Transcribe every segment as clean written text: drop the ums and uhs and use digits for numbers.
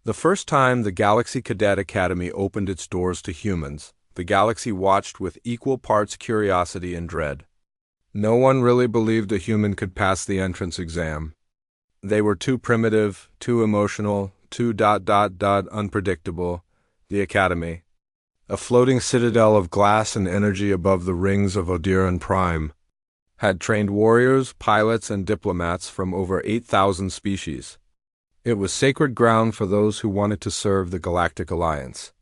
The first time the Galaxy Cadet Academy opened its doors to humans, the galaxy watched with equal parts curiosity and dread. No one really believed a human could pass the entrance exam. They were too primitive, too emotional, too unpredictable. The Academy, a floating citadel of glass and energy above the rings of Odiran Prime, had trained warriors, pilots, and diplomats from over 8,000 species. It was sacred ground for those who wanted to serve the Galactic Alliance.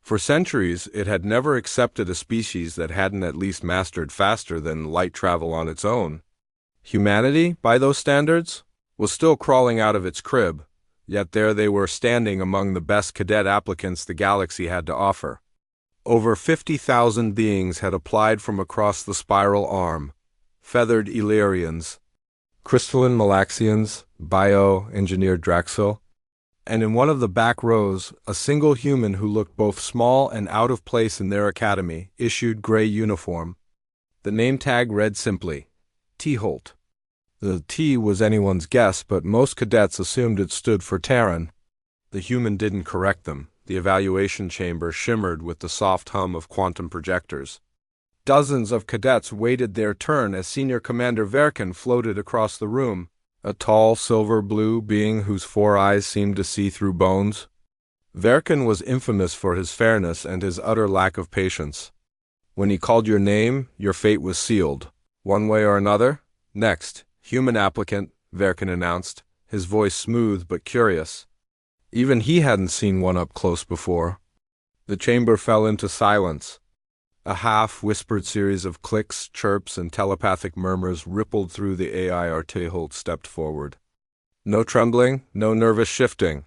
For centuries, it had never accepted a species that hadn't at least mastered faster than light travel on its own. Humanity, by those standards, was still crawling out of its crib, yet there they were standing among the best cadet applicants the galaxy had to offer. Over 50,000 beings had applied from across the spiral arm: feathered Illyrians, crystalline Malaxians, bio-engineered Draxil, and in one of the back rows, a single human who looked both small and out of place in their academy, issued gray uniform. The name tag read simply, T. Holt. The T was anyone's guess, but most cadets assumed it stood for Terran. The human didn't correct them. The evaluation chamber shimmered with the soft hum of quantum projectors. Dozens of cadets waited their turn as Senior Commander Verkin floated across the room, a tall silver-blue being whose 4 eyes seemed to see through bones. Verkin was infamous for his fairness and his utter lack of patience. When he called your name, your fate was sealed. One way or another. Next, human applicant, Verkin announced, his voice smooth but curious. Even he hadn't seen one up close before. The chamber fell into silence. A half-whispered series of clicks, chirps, and telepathic murmurs rippled through the AI as Teholt stepped forward. No trembling, no nervous shifting.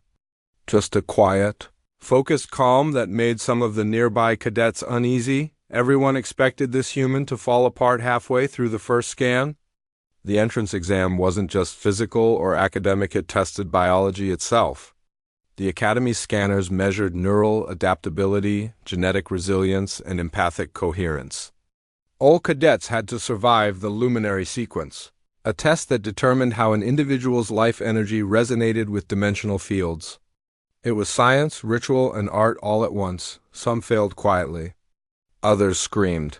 Just a quiet, focused calm that made some of the nearby cadets uneasy. Everyone expected this human to fall apart halfway through the first scan. The entrance exam wasn't just physical or academic, it tested biology itself. The Academy's scanners measured neural adaptability, genetic resilience, and empathic coherence. All cadets had to survive the luminary sequence, a test that determined how an individual's life energy resonated with dimensional fields. It was science, ritual, and art all at once. Some failed quietly. Others screamed.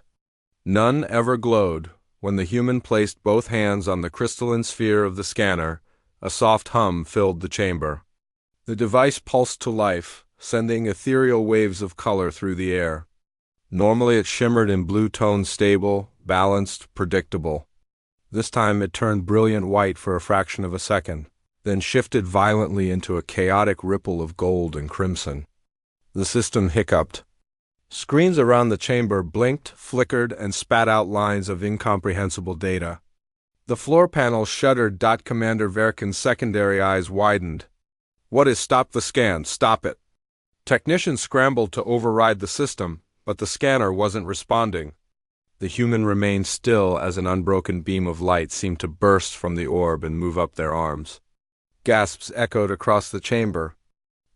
None ever glowed. When the human placed both hands on the crystalline sphere of the scanner, a soft hum filled the chamber. The device pulsed to life, sending ethereal waves of color through the air. Normally it shimmered in blue tones, stable, balanced, predictable. This time it turned brilliant white for a fraction of a second, then shifted violently into a chaotic ripple of gold and crimson. The system hiccuped. Screens around the chamber blinked, flickered, and spat out lines of incomprehensible data. The floor panel shuddered. Commander Verkin's secondary eyes widened. What is stop the scan? Stop it. Technicians scrambled to override the system, but the scanner wasn't responding. The human remained still as an unbroken beam of light seemed to burst from the orb and move up their arms. Gasps echoed across the chamber.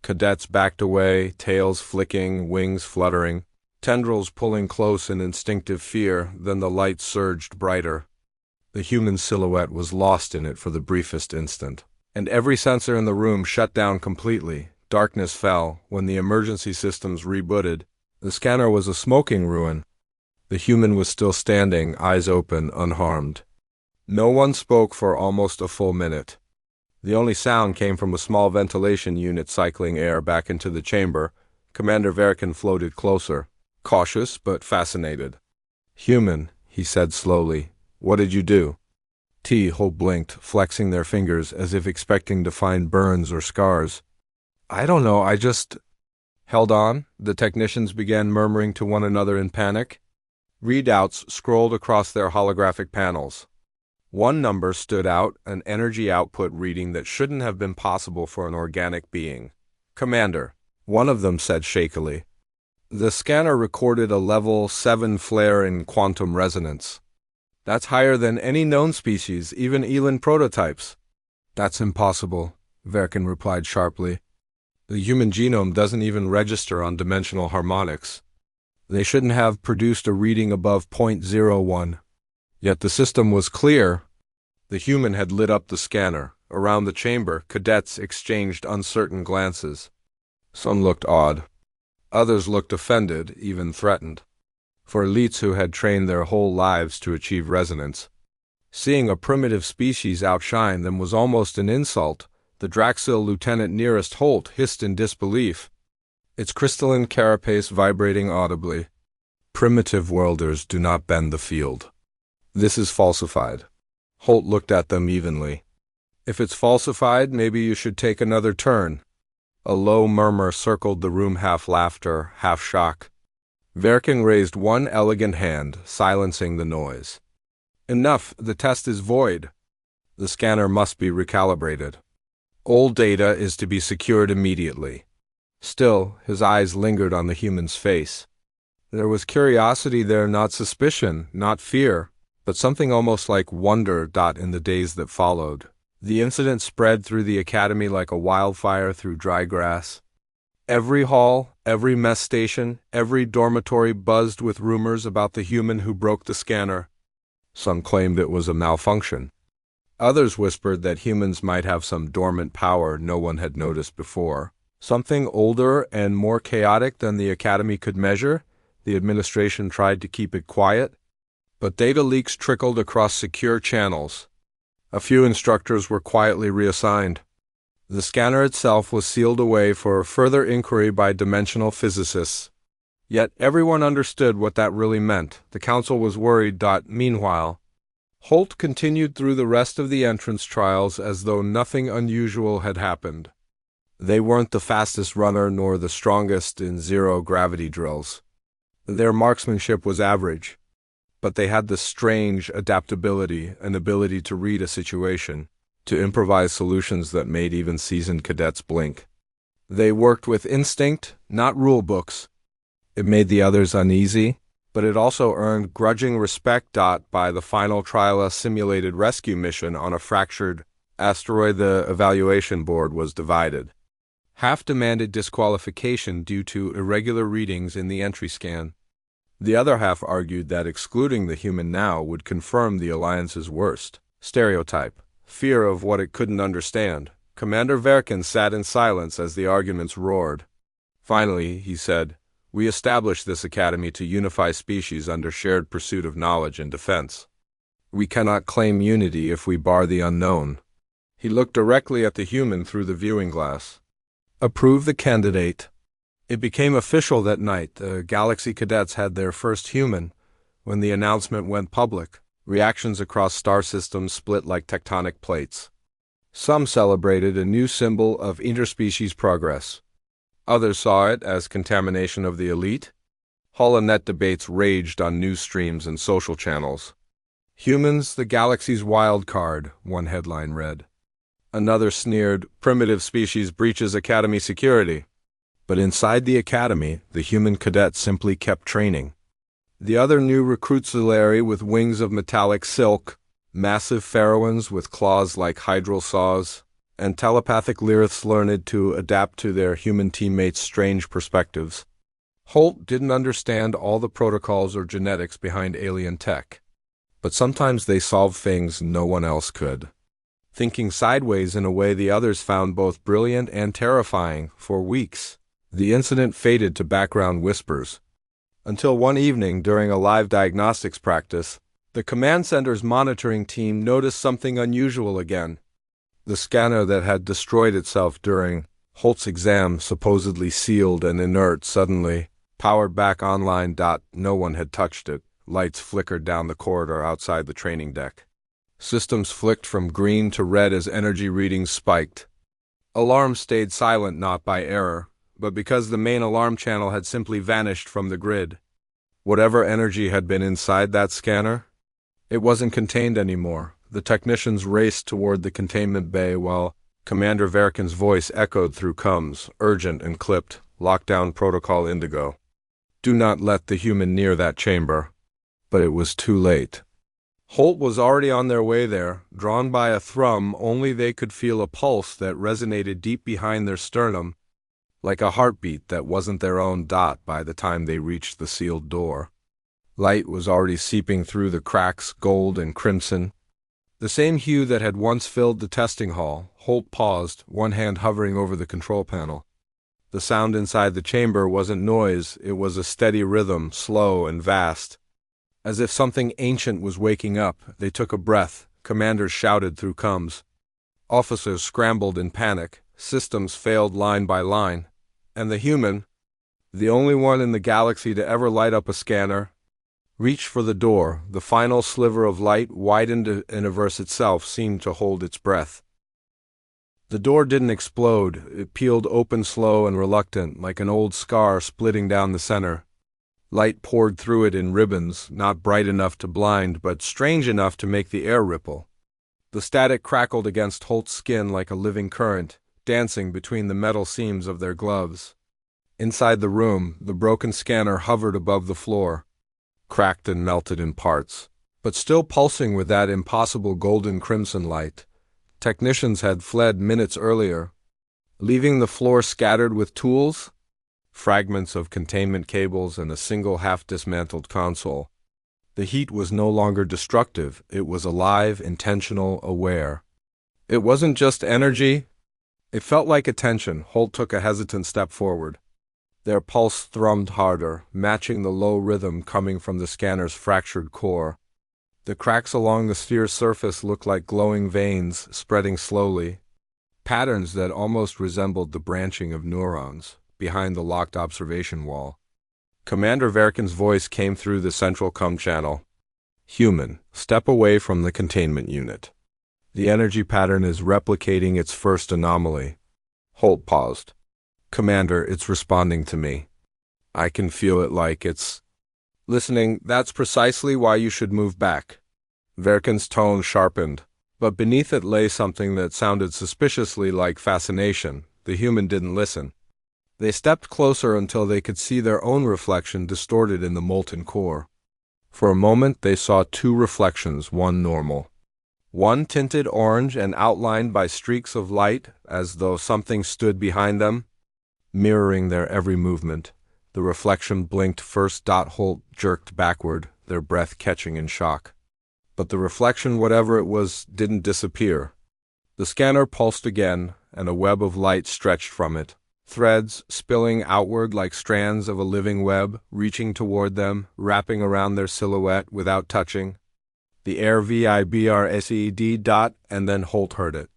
Cadets backed away, tails flicking, wings fluttering, tendrils pulling close in instinctive fear. Then the light surged brighter. The human silhouette was lost in it for the briefest instant, and every sensor in the room shut down completely. Darkness fell. When the emergency systems rebooted, the scanner was a smoking ruin. The human was still standing, eyes open, unharmed. No one spoke for almost a full minute. The only sound came from a small ventilation unit cycling air back into the chamber. Commander Verkin floated closer, cautious but fascinated. Human, he said slowly, what did you do? T. Holt blinked, flexing their fingers as if expecting to find burns or scars. I don't know, I just... Held on, the technicians began murmuring to one another in panic. Readouts scrolled across their holographic panels. One number stood out, an energy output reading that shouldn't have been possible for an organic being. Commander, one of them said shakily. The scanner recorded a level 7 flare in quantum resonance. That's higher than any known species, even Elan prototypes. That's impossible, Verkin replied sharply. The human genome doesn't even register on dimensional harmonics. They shouldn't have produced a reading above .01. Yet the system was clear. The human had lit up the scanner. Around the chamber, cadets exchanged uncertain glances. Some looked awed. Others looked offended, even threatened. For elites who had trained their whole lives to achieve resonance, seeing a primitive species outshine them was almost an insult. The Draxil lieutenant nearest Holt hissed in disbelief, its crystalline carapace vibrating audibly. Primitive worlders do not bend the field. This is falsified. Holt looked at them evenly. If it's falsified, maybe you should take another turn. A low murmur circled the room, half laughter, half shock. Verkin raised one elegant hand, silencing the noise. Enough, the test is void. The scanner must be recalibrated. Old data is to be secured immediately. Still, his eyes lingered on the human's face. There was curiosity there, not suspicion, not fear, but something almost like wonder. In the days that followed, the incident spread through the academy like a wildfire through dry grass. Every hall, every mess station, every dormitory buzzed with rumors about the human who broke the scanner. Some claimed it was a malfunction. Others whispered that humans might have some dormant power no one had noticed before. Something older and more chaotic than the academy could measure. The administration tried to keep it quiet, but data leaks trickled across secure channels. A few instructors were quietly reassigned. The scanner itself was sealed away for further inquiry by dimensional physicists. Yet everyone understood what that really meant. The council was worried. Meanwhile, Holt continued through the rest of the entrance trials as though nothing unusual had happened. They weren't the fastest runner nor the strongest in zero-gravity drills. Their marksmanship was average, but they had the strange adaptability and ability to read a situation, to improvise solutions that made even seasoned cadets blink. They worked with instinct, not rule books. It made the others uneasy, but it also earned grudging respect. By the final trial, a simulated rescue mission on a fractured asteroid, the evaluation board was divided. Half demanded disqualification due to irregular readings in the entry scan. The other half argued that excluding the human now would confirm the Alliance's worst stereotype, fear of what it couldn't understand. Commander Verkin sat in silence as the arguments roared. Finally, he said, "We established this academy to unify species under shared pursuit of knowledge and defense. We cannot claim unity if we bar the unknown." He looked directly at the human through the viewing glass. "Approve the candidate." It became official that night. The Galaxy cadets had their first human. When the announcement went public, reactions across star systems split like tectonic plates. Some celebrated a new symbol of interspecies progress. Others saw it as contamination of the elite. Holonet debates raged on news streams and social channels. "Humans, the galaxy's wild card," one headline read. Another sneered, "Primitive species breaches academy security." But inside the academy, the human cadet simply kept training. The other new recruitsilary with wings of metallic silk, massive pharaohs with claws like hydral saws, and telepathic lyrics learned to adapt to their human teammates' strange perspectives. Holt didn't understand all the protocols or genetics behind alien tech, but sometimes they solved things no one else could. Thinking sideways in a way the others found both brilliant and terrifying. For weeks, the incident faded to background whispers, until one evening during a live diagnostics practice, the command center's monitoring team noticed something unusual again. The scanner that had destroyed itself during Holt's exam, supposedly sealed and inert, suddenly powered back online. No one had touched it. Lights flickered down the corridor outside the training deck. Systems flicked from green to red as energy readings spiked. Alarms stayed silent, not by error, but because the main alarm channel had simply vanished from the grid. Whatever energy had been inside that scanner, it wasn't contained anymore. The technicians raced toward the containment bay while Commander Verkin's voice echoed through comms, urgent and clipped. "Lockdown Protocol Indigo. Do not let the human near that chamber." But it was too late. Holt was already on their way there, drawn by a thrum. Only they could feel a pulse that resonated deep behind their sternum, like a heartbeat that wasn't their own. By the time they reached the sealed door, light was already seeping through the cracks, gold and crimson, the same hue that had once filled the testing hall. Holt paused, one hand hovering over the control panel. The sound inside the chamber wasn't noise, it was a steady rhythm, slow and vast. As if something ancient was waking up, they took a breath. Commanders shouted through comms. Officers scrambled in panic. Systems failed line by line. And the human, the only one in the galaxy to ever light up a scanner, reached for the door. The final sliver of light, widened the universe itself, seemed to hold its breath. The door didn't explode. It peeled open slow and reluctant, like an old scar splitting down the center. Light poured through it in ribbons, not bright enough to blind, but strange enough to make the air ripple. The static crackled against Holt's skin like a living current, dancing between the metal seams of their gloves. Inside the room, the broken scanner hovered above the floor, cracked and melted in parts, but still pulsing with that impossible golden crimson light. Technicians had fled minutes earlier, leaving the floor scattered with tools, fragments of containment cables, and a single half-dismantled console. The heat was no longer destructive. It was alive, intentional, aware. It wasn't just energy. It felt like attention. Holt took a hesitant step forward. Their pulse thrummed harder, matching the low rhythm coming from the scanner's fractured core. The cracks along the sphere's surface looked like glowing veins spreading slowly, patterns that almost resembled the branching of neurons behind the locked observation wall. Commander Verkin's voice came through the central comm channel. "Human, step away from the containment unit. The energy pattern is replicating its first anomaly." Holt paused. "Commander, it's responding to me. I can feel it like it's listening. That's precisely why you should move back." Verkin's tone sharpened, but beneath it lay something that sounded suspiciously like fascination. The human didn't listen. They stepped closer until they could see their own reflection distorted in the molten core. For a moment they saw two reflections, one normal, one tinted orange and outlined by streaks of light as though something stood behind them, mirroring their every movement. The reflection blinked first. Holt jerked backward, their breath catching in shock. But the reflection, whatever it was, didn't disappear. The scanner pulsed again, and a web of light stretched from it, threads spilling outward like strands of a living web, reaching toward them, wrapping around their silhouette without touching. The air vibrSed. And then Holt heard it.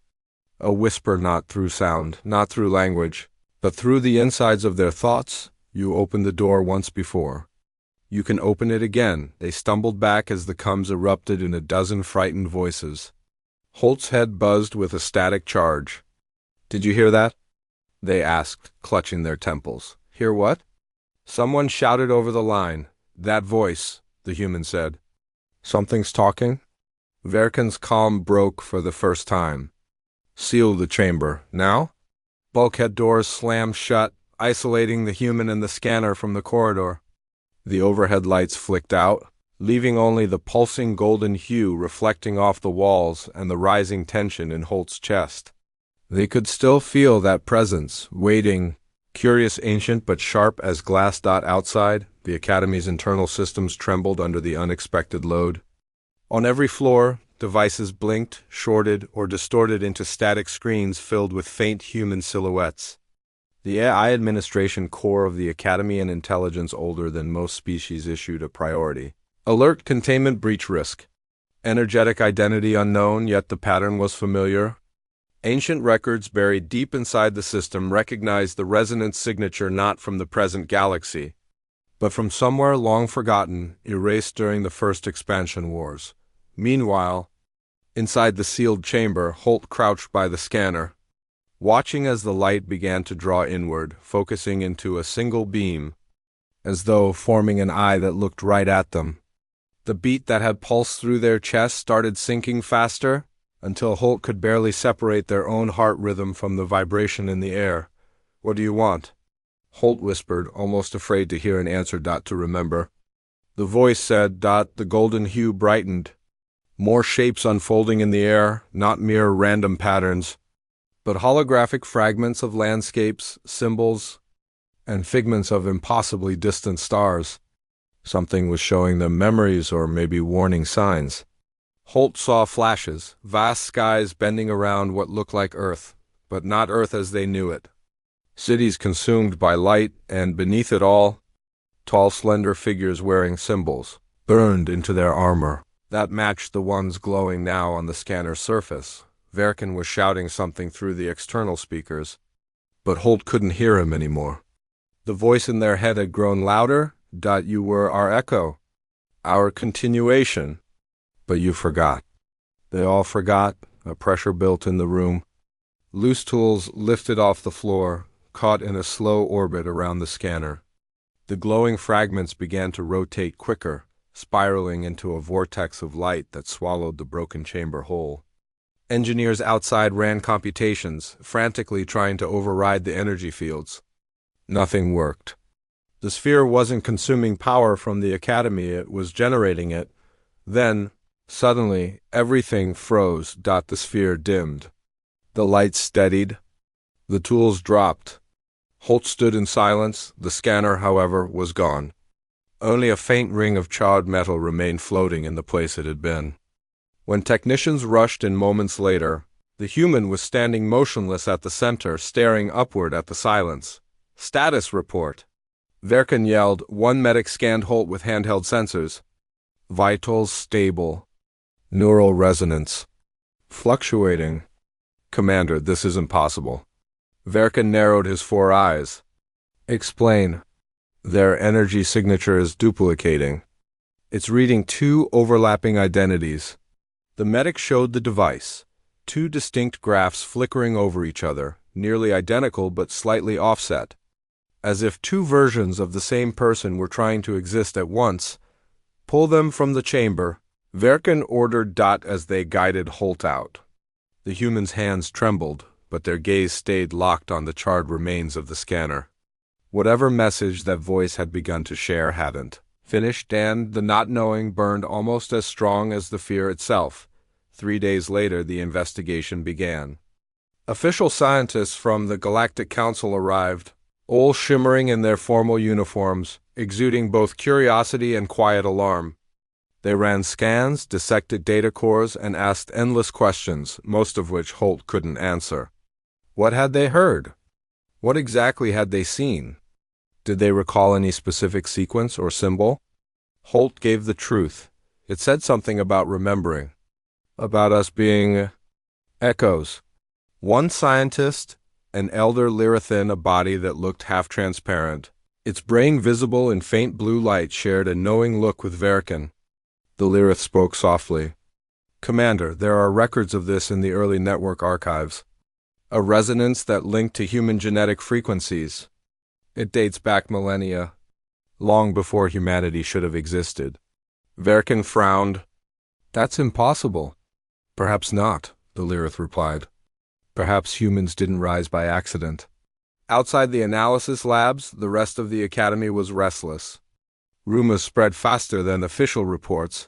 A whisper, not through sound, not through language, but through the insides of their thoughts. "You opened the door once before. You can open it again." They stumbled back as the comms erupted in a dozen frightened voices. Holt's head buzzed with a static charge. "Did you hear that?" they asked, clutching their temples. "Hear what?" Someone shouted over the line. "That voice," the human said. "Something's talking?" Verkin's calm broke for the first time. "Seal the chamber. Now?" Bulkhead doors slammed shut, isolating the human and the scanner from the corridor. The overhead lights flicked out, leaving only the pulsing golden hue reflecting off the walls and the rising tension in Holt's chest. They could still feel that presence, waiting, curious, ancient, but sharp as glass. Outside, the Academy's internal systems trembled under the unexpected load. On every floor, devices blinked, shorted, or distorted into static screens filled with faint human silhouettes. The AI administration core of the Academy, and intelligence older than most species, issued a priority. Alert: containment breach risk. Energetic identity unknown, yet the pattern was familiar. Ancient records buried deep inside the system recognized the resonance signature not from the present galaxy, but from somewhere long forgotten, erased during the first expansion wars. Meanwhile, inside the sealed chamber, Holt crouched by the scanner, watching as the light began to draw inward, focusing into a single beam, as though forming an eye that looked right at them. The beat that had pulsed through their chest started sinking faster, until Holt could barely separate their own heart rhythm from the vibration in the air. "What do you want?" Holt whispered, almost afraid to hear an answer. "To remember." The voice said. The golden hue brightened, more shapes unfolding in the air, not mere random patterns, but holographic fragments of landscapes, symbols, and figments of impossibly distant stars. Something was showing them memories, or maybe warning signs. Holt saw flashes, vast skies bending around what looked like Earth, but not Earth as they knew it. Cities consumed by light, and beneath it all, tall, slender figures wearing symbols, burned into their armor. That matched the ones glowing now on the scanner's surface. Verkin was shouting something through the external speakers, but Holt couldn't hear him anymore. The voice in their head had grown louder. You were our echo, our continuation. But you forgot. They all forgot. A pressure built in the room. Loose tools lifted off the floor, caught in a slow orbit around the scanner. The glowing fragments began to rotate quicker, spiraling into a vortex of light that swallowed the broken chamber whole. Engineers outside ran computations, frantically trying to override the energy fields. Nothing worked. The sphere wasn't consuming power from the Academy, it was generating it. Then, suddenly, everything froze. The sphere dimmed. The lights steadied. The tools dropped. Holt stood in silence. The scanner, however, was gone. Only a faint ring of charred metal remained floating in the place it had been. When technicians rushed in moments later, the human was standing motionless at the center, staring upward at the silence. Status report. Verkin yelled. One medic scanned Holt with handheld sensors. Vitals stable. Neural resonance fluctuating. Commander, this isn't possible. Verkin narrowed his 4 eyes. Explain. Their energy signature is duplicating. It's reading 2 overlapping identities. The medic showed the device. 2 distinct graphs flickering over each other, nearly identical but slightly offset. As if 2 versions of the same person were trying to exist at once. Pull them from the chamber. Verkin ordered. As they guided Holt out. The human's hands trembled, but their gaze stayed locked on the charred remains of the scanner. Whatever message that voice had begun to share hadn't finished, and the not knowing burned almost as strong as the fear itself. 3 days later, the investigation began. Official scientists from the Galactic Council arrived, all shimmering in their formal uniforms, exuding both curiosity and quiet alarm. They ran scans, dissected data cores, and asked endless questions, most of which Holt couldn't answer. What had they heard? What exactly had they seen? Did they recall any specific sequence or symbol? Holt gave the truth. It said something about remembering. About us being echoes. One scientist, an elder Lyrathan, a body that looked half-transparent. Its brain visible in faint blue light, shared a knowing look with Verkin. The Lyrath spoke softly. Commander, there are records of this in the early network archives. A resonance that linked to human genetic frequencies. It dates back millennia, long before humanity should have existed. Verkin frowned. That's impossible. Perhaps not, the Lyrath replied. Perhaps humans didn't rise by accident. Outside the analysis labs, the rest of the Academy was restless. Rumors spread faster than official reports.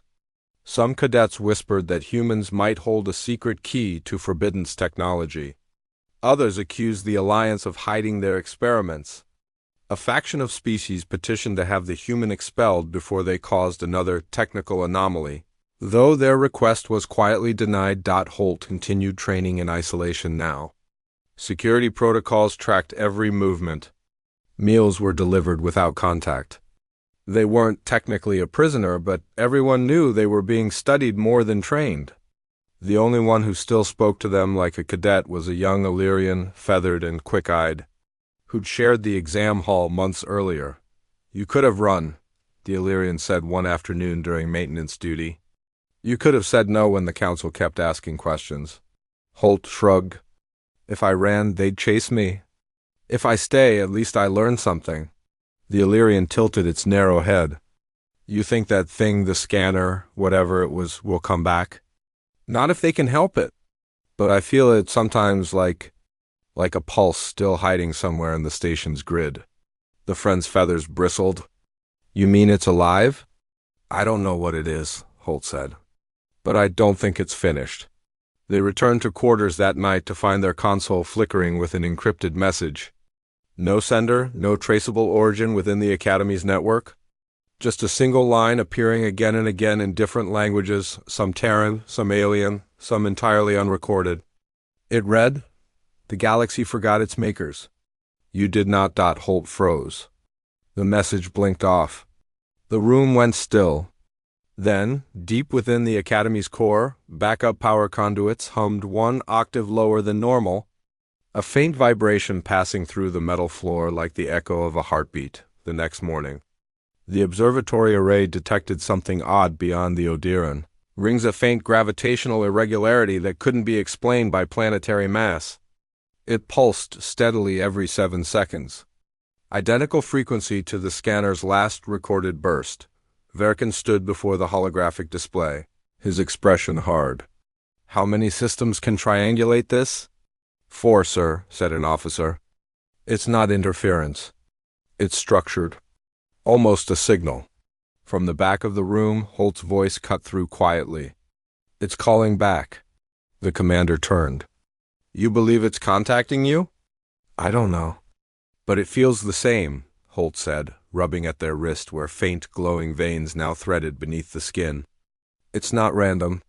Some cadets whispered that humans might hold a secret key to Forbidden's technology. Others accused the Alliance of hiding their experiments. A faction of species petitioned to have the human expelled before they caused another technical anomaly. Though their request was quietly denied, Holt continued training in isolation now. Security protocols tracked every movement. Meals were delivered without contact. They weren't technically a prisoner, but everyone knew they were being studied more than trained. The only one who still spoke to them like a cadet was a young Illyrian, feathered and quick-eyed, who'd shared the exam hall months earlier. You could have run, the Illyrian said one afternoon during maintenance duty. You could have said no when the council kept asking questions. Holt shrugged. If I ran, they'd chase me. If I stay, at least I learn something. The Illyrian tilted its narrow head. You think that thing, the scanner, whatever it was, will come back? Not if they can help it. But I feel it sometimes like a pulse still hiding somewhere in the station's grid. The friend's feathers bristled. You mean it's alive? I don't know what it is, Holt said. But I don't think it's finished. They returned to quarters that night to find their console flickering with an encrypted message. No sender, no traceable origin within the Academy's network. Just a single line appearing again and again in different languages, some Terran, some alien, some entirely unrecorded. It read, "The galaxy forgot its makers. You did not. Holt froze. The message blinked off. The room went still. Then, deep within the Academy's core, backup power conduits hummed one octave lower than normal, a faint vibration passing through the metal floor like the echo of a heartbeat. The next morning, the observatory array detected something odd beyond the Odiran. Rings of faint gravitational irregularity that couldn't be explained by planetary mass. It pulsed steadily every 7 seconds. Identical frequency to the scanner's last recorded burst. Verkin stood before the holographic display, his expression hard. How many systems can triangulate this? 4, sir, said an officer. It's not interference. It's structured. Almost a signal. From the back of the room, Holt's voice cut through quietly. It's calling back. The commander turned. You believe it's contacting you? I don't know. But it feels the same, Holt said, rubbing at their wrist where faint glowing veins now threaded beneath the skin. It's not random.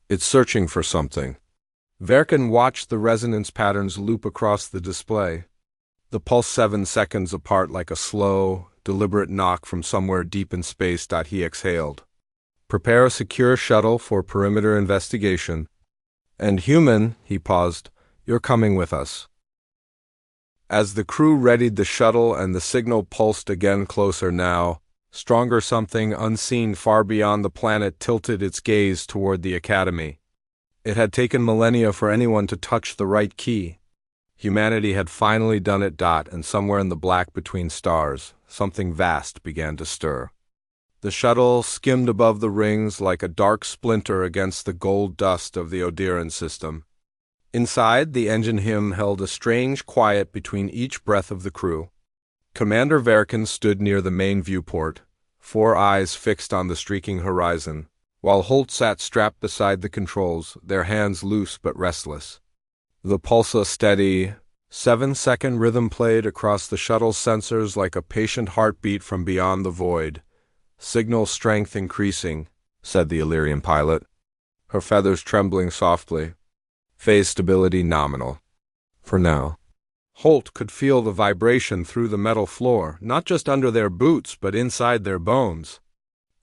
It's searching for something. Verkin watched the resonance patterns loop across the display. The pulse 7 seconds apart like a slow, deliberate knock from somewhere deep in space. He exhaled. Prepare a secure shuttle for perimeter investigation. And human, he paused, you're coming with us. As the crew readied the shuttle and the signal pulsed again closer now, stronger something unseen far beyond the planet tilted its gaze toward the Academy. It had taken millennia for anyone to touch the right key. Humanity had finally done it. And somewhere in the black between stars, something vast began to stir. The shuttle skimmed above the rings like a dark splinter against the gold dust of the Odiran system. Inside, the engine hum held a strange quiet between each breath of the crew. Commander Verkin stood near the main viewport, 4 eyes fixed on the streaking horizon, while Holt sat strapped beside the controls, their hands loose but restless. The pulse steady, 7-second rhythm played across the shuttle's sensors like a patient heartbeat from beyond the void. Signal strength increasing, said the Illyrian pilot, her feathers trembling softly. Phase stability nominal. For now. Holt could feel the vibration through the metal floor, not just under their boots, but inside their bones.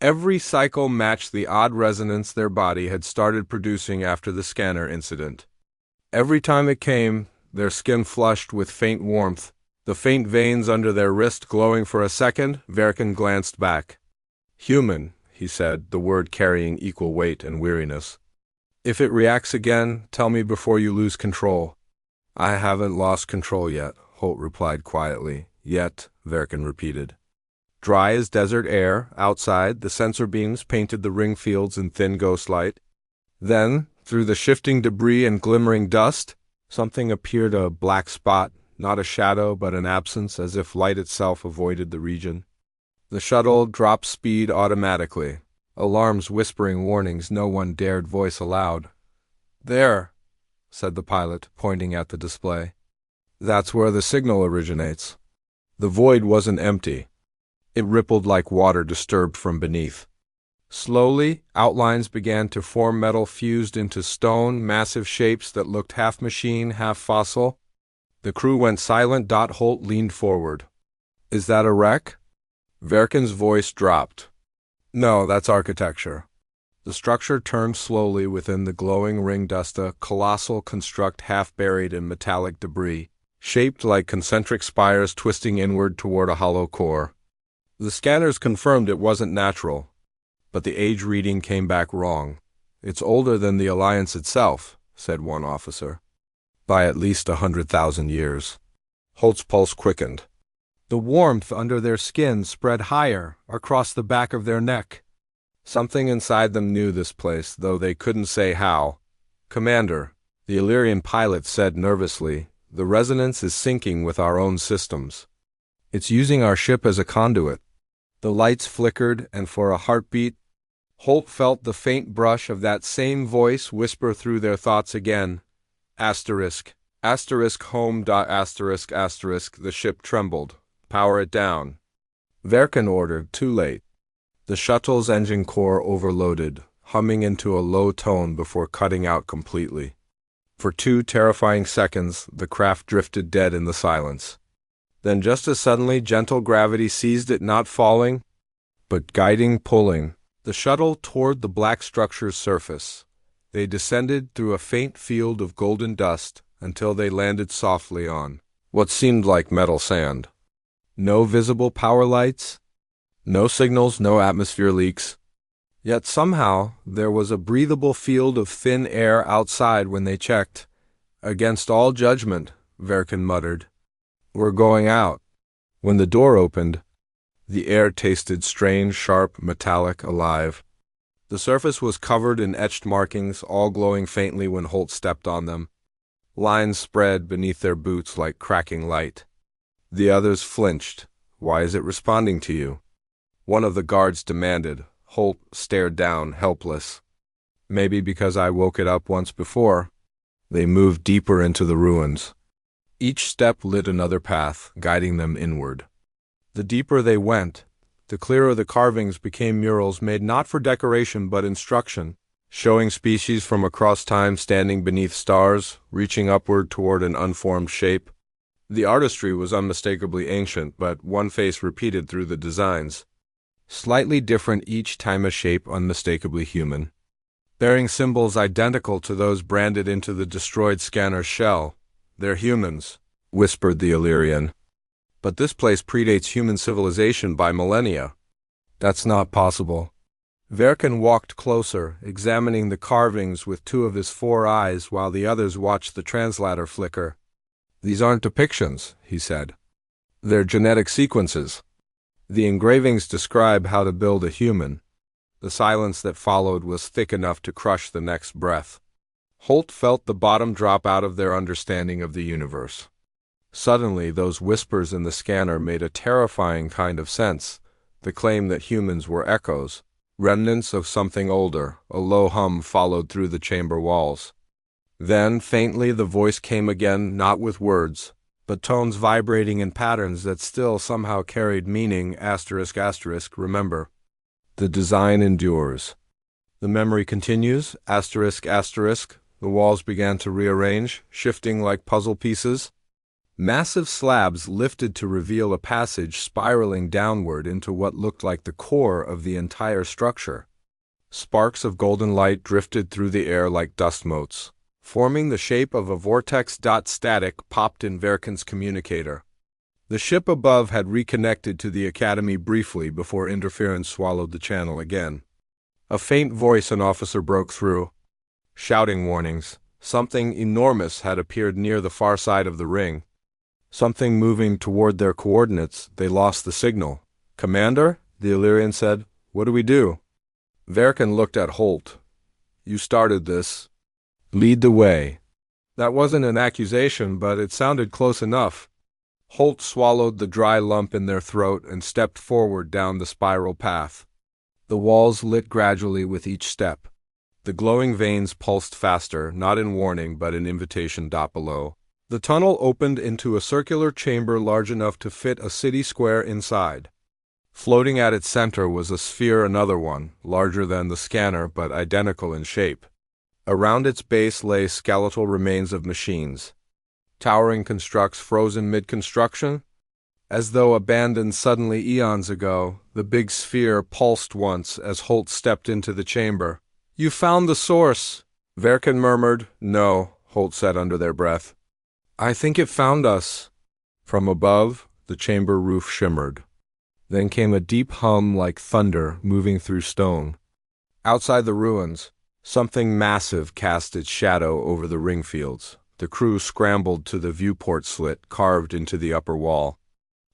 Every cycle matched the odd resonance their body had started producing after the scanner incident. Every time it came, their skin flushed with faint warmth, the faint veins under their wrist glowing for a second. Verkin glanced back. Human, he said, the word carrying equal weight and weariness. If it reacts again, tell me before you lose control. I haven't lost control yet, Holt replied quietly. Yet, Verkin repeated. Dry as desert air, outside, the sensor beams painted the ring fields in thin ghost light. Then, through the shifting debris and glimmering dust, something appeared, a black spot, not a shadow but an absence, as if light itself avoided the region. The shuttle dropped speed automatically. Alarms whispering warnings no one dared voice aloud. There, said the pilot, pointing at the display. That's where the signal originates. The void wasn't empty. It rippled like water disturbed from beneath. Slowly, outlines began to form, metal fused into stone, massive shapes that looked half machine, half fossil. The crew went silent. Holt leaned forward. Is that a wreck? Verkin's voice dropped. No, that's architecture. The structure turned slowly within the glowing ring dust, a colossal construct half buried in metallic debris, shaped like concentric spires twisting inward toward a hollow core. The scanners confirmed it wasn't natural, but the age reading came back wrong. It's older than the Alliance itself, said one officer. By at least 100,000 years. Holt's pulse quickened. The warmth under their skin spread higher, across the back of their neck. Something inside them knew this place, though they couldn't say how. Commander, the Illyrian pilot said nervously, the resonance is syncing with our own systems. It's using our ship as a conduit. The lights flickered, and for a heartbeat, Holt felt the faint brush of that same voice whisper through their thoughts again. Asterisk. Asterisk home. Asterisk. Asterisk. The ship trembled. Power it down. Verkin ordered, too late. The shuttle's engine core overloaded, humming into a low tone before cutting out completely. For 2 terrifying seconds, the craft drifted dead in the silence. Then just as suddenly, gentle gravity seized it, not falling, but guiding, pulling the shuttle toward the black structure's surface. They descended through a faint field of golden dust until they landed softly on what seemed like metal sand. No visible power lights, no signals, no atmosphere leaks. Yet somehow there was a breathable field of thin air outside when they checked. Against all judgment, Verkin muttered, "We're going out." When the door opened, the air tasted strange, sharp, metallic, alive. The surface was covered in etched markings, all glowing faintly when Holt stepped on them. Lines spread beneath their boots like cracking light. The others flinched. "Why is it responding to you?" one of the guards demanded. Holt stared down, helpless. "Maybe because I woke it up once before." They moved deeper into the ruins. Each step lit another path, guiding them inward. The deeper they went, the clearer the carvings became, murals made not for decoration but instruction, showing species from across time standing beneath stars, reaching upward toward an unformed shape. The artistry was unmistakably ancient, but one face repeated through the designs. Slightly different each time, a shape unmistakably human, bearing symbols identical to those branded into the destroyed scanner's shell. "They're humans," whispered the Illyrian. "But this place predates human civilization by millennia." "That's not possible." Verkin walked closer, examining the carvings with two of his 4 eyes while the others watched the translator flicker. "These aren't depictions," he said. "They're genetic sequences. The engravings describe how to build a human." The silence that followed was thick enough to crush the next breath. Holt felt the bottom drop out of their understanding of the universe. Suddenly, those whispers in the scanner made a terrifying kind of sense. The claim that humans were echoes, remnants of something older. A low hum followed through the chamber walls. Then, faintly, the voice came again, not with words, but tones vibrating in patterns that still somehow carried meaning. ***, remember. The design endures. The memory continues. ***. The walls began to rearrange, shifting like puzzle pieces. Massive slabs lifted to reveal a passage spiraling downward into what looked like the core of the entire structure. Sparks of golden light drifted through the air like dust motes, forming the shape of a vortex. Static popped in Verkin's communicator. The ship above had reconnected to the Academy briefly before interference swallowed the channel again. A faint voice an officer broke through, shouting warnings. Something enormous had appeared near the far side of the ring. Something moving toward their coordinates. They lost the signal. "Commander," the Illyrian said, "what do we do?" Verkin looked at Holt. "You started this. Lead the way." That wasn't an accusation, but it sounded close enough. Holt swallowed the dry lump in their throat and stepped forward down the spiral path. The walls lit gradually with each step. The glowing veins pulsed faster, not in warning but in invitation. Below, the tunnel opened into a circular chamber large enough to fit a city square inside. Floating at its center was a sphere, another one, larger than the scanner but identical in shape. Around its base lay skeletal remains of machines. Towering constructs frozen mid-construction, as though abandoned suddenly eons ago. The big sphere pulsed once as Holt stepped into the chamber. "You found the source," Verkin murmured. "No," Holt said under their breath. "I think it found us." From above, the chamber roof shimmered. Then came a deep hum like thunder moving through stone. Outside the ruins, something massive cast its shadow over the ring fields. The crew scrambled to the viewport slit carved into the upper wall.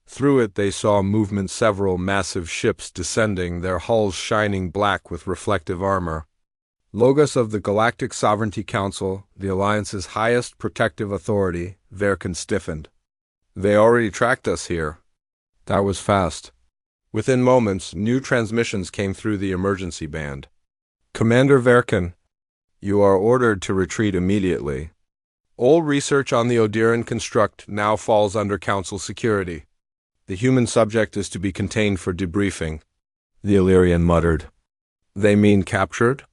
Through it they saw movement, several massive ships descending, their hulls shining black with reflective armor. Logos of the Galactic Sovereignty Council, the Alliance's highest protective authority. Verkin stiffened. "They already tracked us here." That was fast. Within moments, new transmissions came through the emergency band. "Commander Verkin, you are ordered to retreat immediately. All research on the Odiran construct now falls under Council security. The human subject is to be contained for debriefing." The Illyrian muttered. "They mean captured?"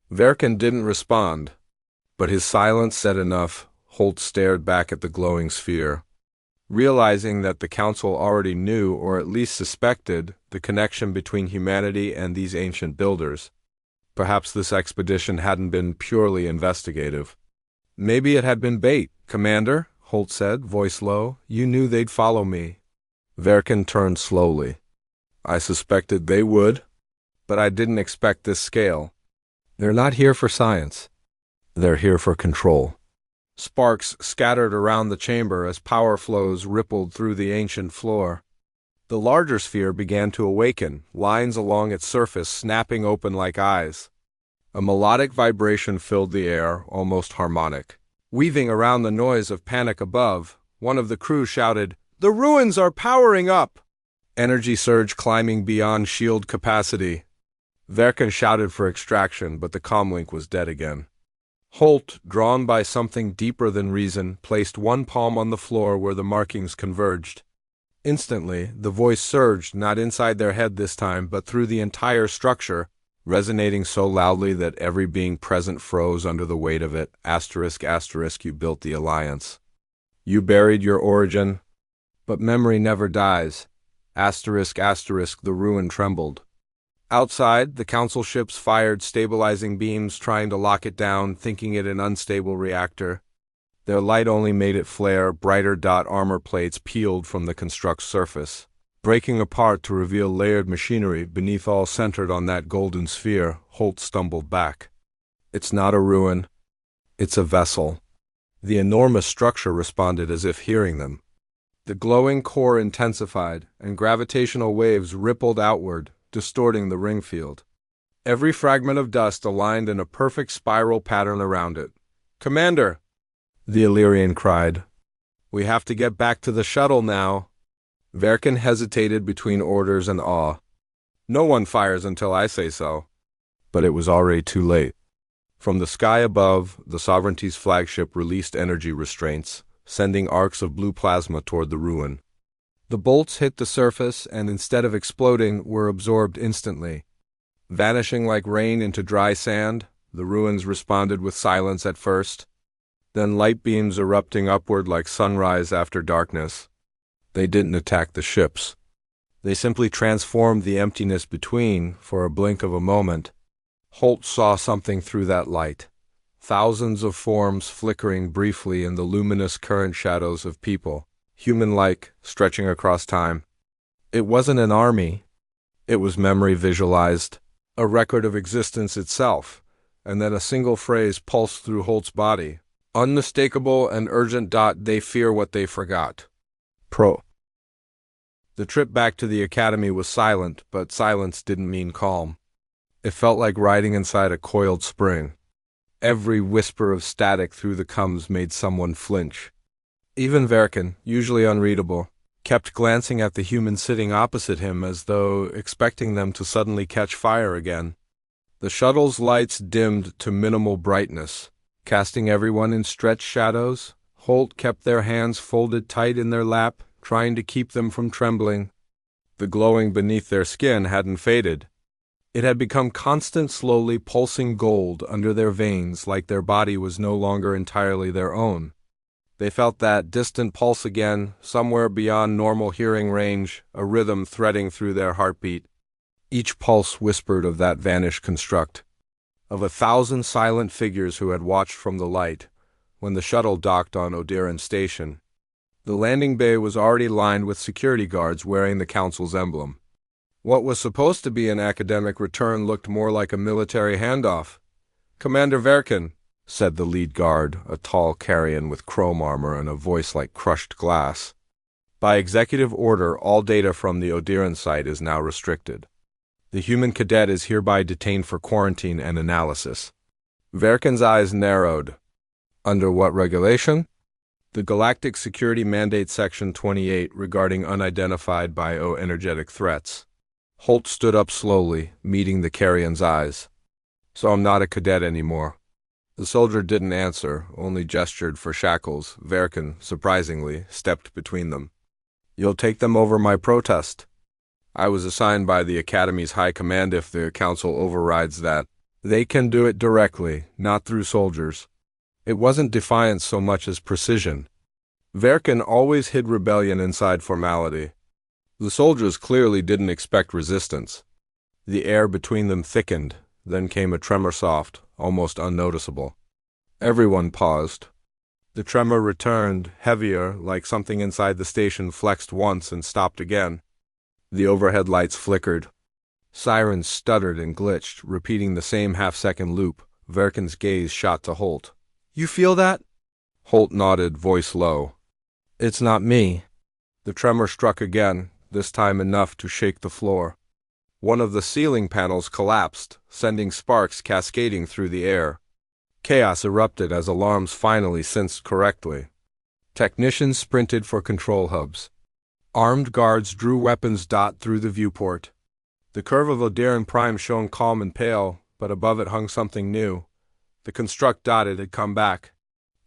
Verkin didn't respond, but his silence said enough. Holt stared back at the glowing sphere. realizing that the council already knew, or at least suspected, the connection between humanity and these ancient builders. Perhaps this expedition hadn't been purely investigative. Maybe it had been bait. "Commander," Holt said, voice low, "you knew they'd follow me." Verkin turned slowly. "I suspected they would, but I didn't expect this scale. They're not here for science. They're here for control." Sparks scattered around the chamber as power flows rippled through the ancient floor. The larger sphere began to awaken, lines along its surface snapping open like eyes. A melodic vibration filled the air, almost harmonic. Weaving around the noise of panic above, one of the crew shouted, "The ruins are powering up!" Energy surge climbing beyond shield capacity. Verkin shouted for extraction, but the comlink was dead again. Holt, drawn by something deeper than reason, placed one palm on the floor where the markings converged. Instantly, the voice surged, not inside their head this time, but through the entire structure, resonating so loudly that every being present froze under the weight of it. ***, you built the alliance. You buried your origin, but memory never dies. ***, the ruin trembled. Outside, the council ships fired stabilizing beams trying to lock it down, thinking it an unstable reactor. Their light only made it flare. Brighter dot armor plates peeled from the construct's surface, breaking apart to reveal layered machinery beneath, all centered on that golden sphere. Holt stumbled back. "It's not a ruin. It's a vessel." The enormous structure responded as if hearing them. The glowing core intensified, and gravitational waves rippled outward, distorting the ring field. Every fragment of dust aligned in a perfect spiral pattern around it. "Commander!" the Illyrian cried. "We have to get back to the shuttle now." Verkin hesitated between orders and awe. "No one fires until I say so." But it was already too late. From the sky above, the Sovereignty's flagship released energy restraints, sending arcs of blue plasma toward the ruin. The bolts hit the surface and, instead of exploding, were absorbed instantly. Vanishing like rain into dry sand, the ruins responded with silence at first, then light beams erupting upward like sunrise after darkness. They didn't attack the ships. They simply transformed the emptiness between for a blink of a moment. Holt saw something through that light. Thousands of forms flickering briefly in the luminous current shadows of people, human-like, stretching across time. It wasn't an army. It was memory visualized, a record of existence itself, and then a single phrase pulsed through Holt's body. Unmistakable and urgent. They fear what they forgot. Pro. The trip back to the academy was silent, but silence didn't mean calm. It felt like riding inside a coiled spring. Every whisper of static through the coms made someone flinch. Even Verkin, usually unreadable, kept glancing at the human sitting opposite him as though expecting them to suddenly catch fire again. The shuttle's lights dimmed to minimal brightness, casting everyone in stretched shadows. Holt kept their hands folded tight in their lap, trying to keep them from trembling. The glowing beneath their skin hadn't faded. It had become constant, slowly pulsing gold under their veins, like their body was no longer entirely their own. They felt that distant pulse again, somewhere beyond normal hearing range, a rhythm threading through their heartbeat. Each pulse whispered of that vanished construct, of 1,000 silent figures who had watched from the light when the shuttle docked on Odiran Station. The landing bay was already lined with security guards wearing the Council's emblem. What was supposed to be an academic return looked more like a military handoff. "Commander Verkin," said the lead guard, a tall carrion with chrome armor and a voice like crushed glass. "By executive order, all data from the Odiran site is now restricted. The human cadet is hereby detained for quarantine and analysis." Verkin's eyes narrowed. "Under what regulation?" "The Galactic Security Mandate Section 28 regarding unidentified bioenergetic threats." Holt stood up slowly, meeting the carrion's eyes. "So I'm not a cadet anymore." The soldier didn't answer, only gestured for shackles. Verkin, surprisingly, stepped between them. "You'll take them over my protest." "I was assigned by the Academy's High Command. If the Council overrides that, they can do it directly, not through soldiers." It wasn't defiance so much as precision. Verkan always hid rebellion inside formality. The soldiers clearly didn't expect resistance. The air between them thickened, then came a tremor soft, almost unnoticeable. Everyone paused. The tremor returned, heavier, like something inside the station flexed once and stopped again. The overhead lights flickered. Sirens stuttered and glitched, repeating the same half-second loop. Verkan's gaze shot to Holt. "You feel that?" Holt nodded, voice low. "It's not me." The tremor struck again, this time enough to shake the floor. One of the ceiling panels collapsed, sending sparks cascading through the air. Chaos erupted as alarms finally sensed correctly. Technicians sprinted for control hubs. Armed guards drew weapons through the viewport. The curve of Odiran Prime shone calm and pale, but above it hung something new. The construct it had come back.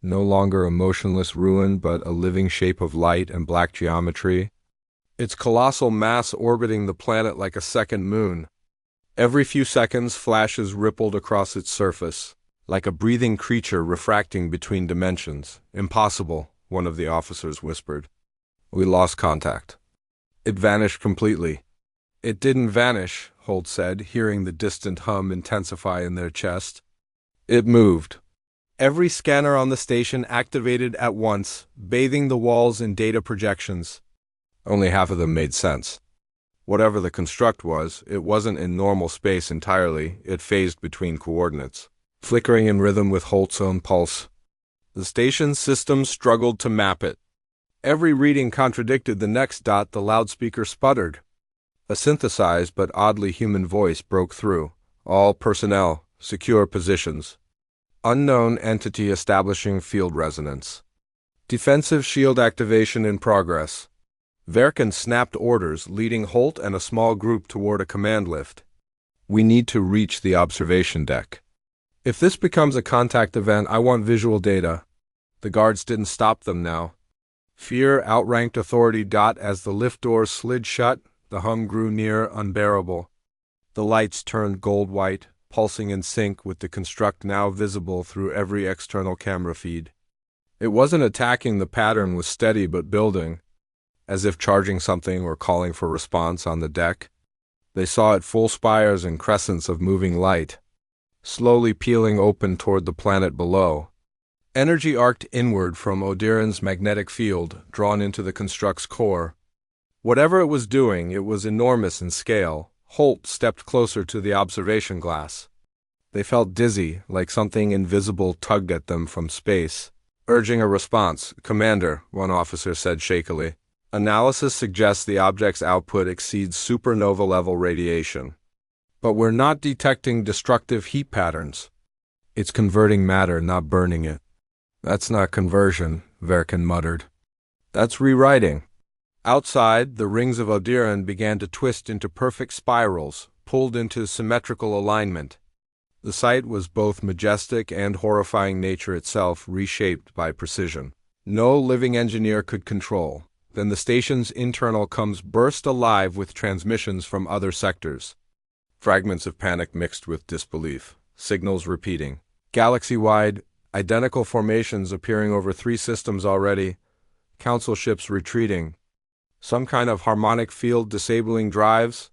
No longer a motionless ruin, but a living shape of light and black geometry. Its colossal mass orbiting the planet like a second moon. Every few seconds, flashes rippled across its surface, like a breathing creature refracting between dimensions. "Impossible," one of the officers whispered. "We lost contact." "It vanished completely." "It didn't vanish," Holt said, hearing the distant hum intensify in their chest. "It moved." Every scanner on the station activated at once, bathing the walls in data projections. Only half of them made sense. Whatever the construct was, it wasn't in normal space entirely. It phased between coordinates, flickering in rhythm with Holt's own pulse. The station's systems struggled to map it. Every reading contradicted the next. The loudspeaker sputtered. A synthesized but oddly human voice broke through. "All personnel, secure positions. Unknown entity establishing field resonance. Defensive shield activation in progress." Verkan snapped orders, leading Holt and a small group toward a command lift. "We need to reach the observation deck. If this becomes a contact event, I want visual data." The guards didn't stop them now. Fear outranked authority. As the lift doors slid shut, the hum grew near unbearable. The lights turned gold-white, pulsing in sync with the construct now visible through every external camera feed. It wasn't attacking, the pattern was steady but building, as if charging something or calling for response on the deck. They saw it full spires and crescents of moving light, slowly peeling open toward the planet below. Energy arced inward from Odiran's magnetic field, drawn into the construct's core. Whatever it was doing, it was enormous in scale. Holt stepped closer to the observation glass. They felt dizzy, like something invisible tugged at them from space, urging a response. "Commander," one officer said shakily, "analysis suggests the object's output exceeds supernova-level radiation. But we're not detecting destructive heat patterns. It's converting matter, not burning it." "That's not conversion," Verkan muttered. "That's rewriting." Outside, the rings of Odiran began to twist into perfect spirals, pulled into symmetrical alignment. The sight was both majestic and horrifying, nature itself reshaped by precision. No living engineer could control. Then the station's internal comms burst alive with transmissions from other sectors. Fragments of panic mixed with disbelief, signals repeating. Galaxy-wide, identical formations appearing over 3 systems already, council ships retreating. Some kind of harmonic field disabling drives?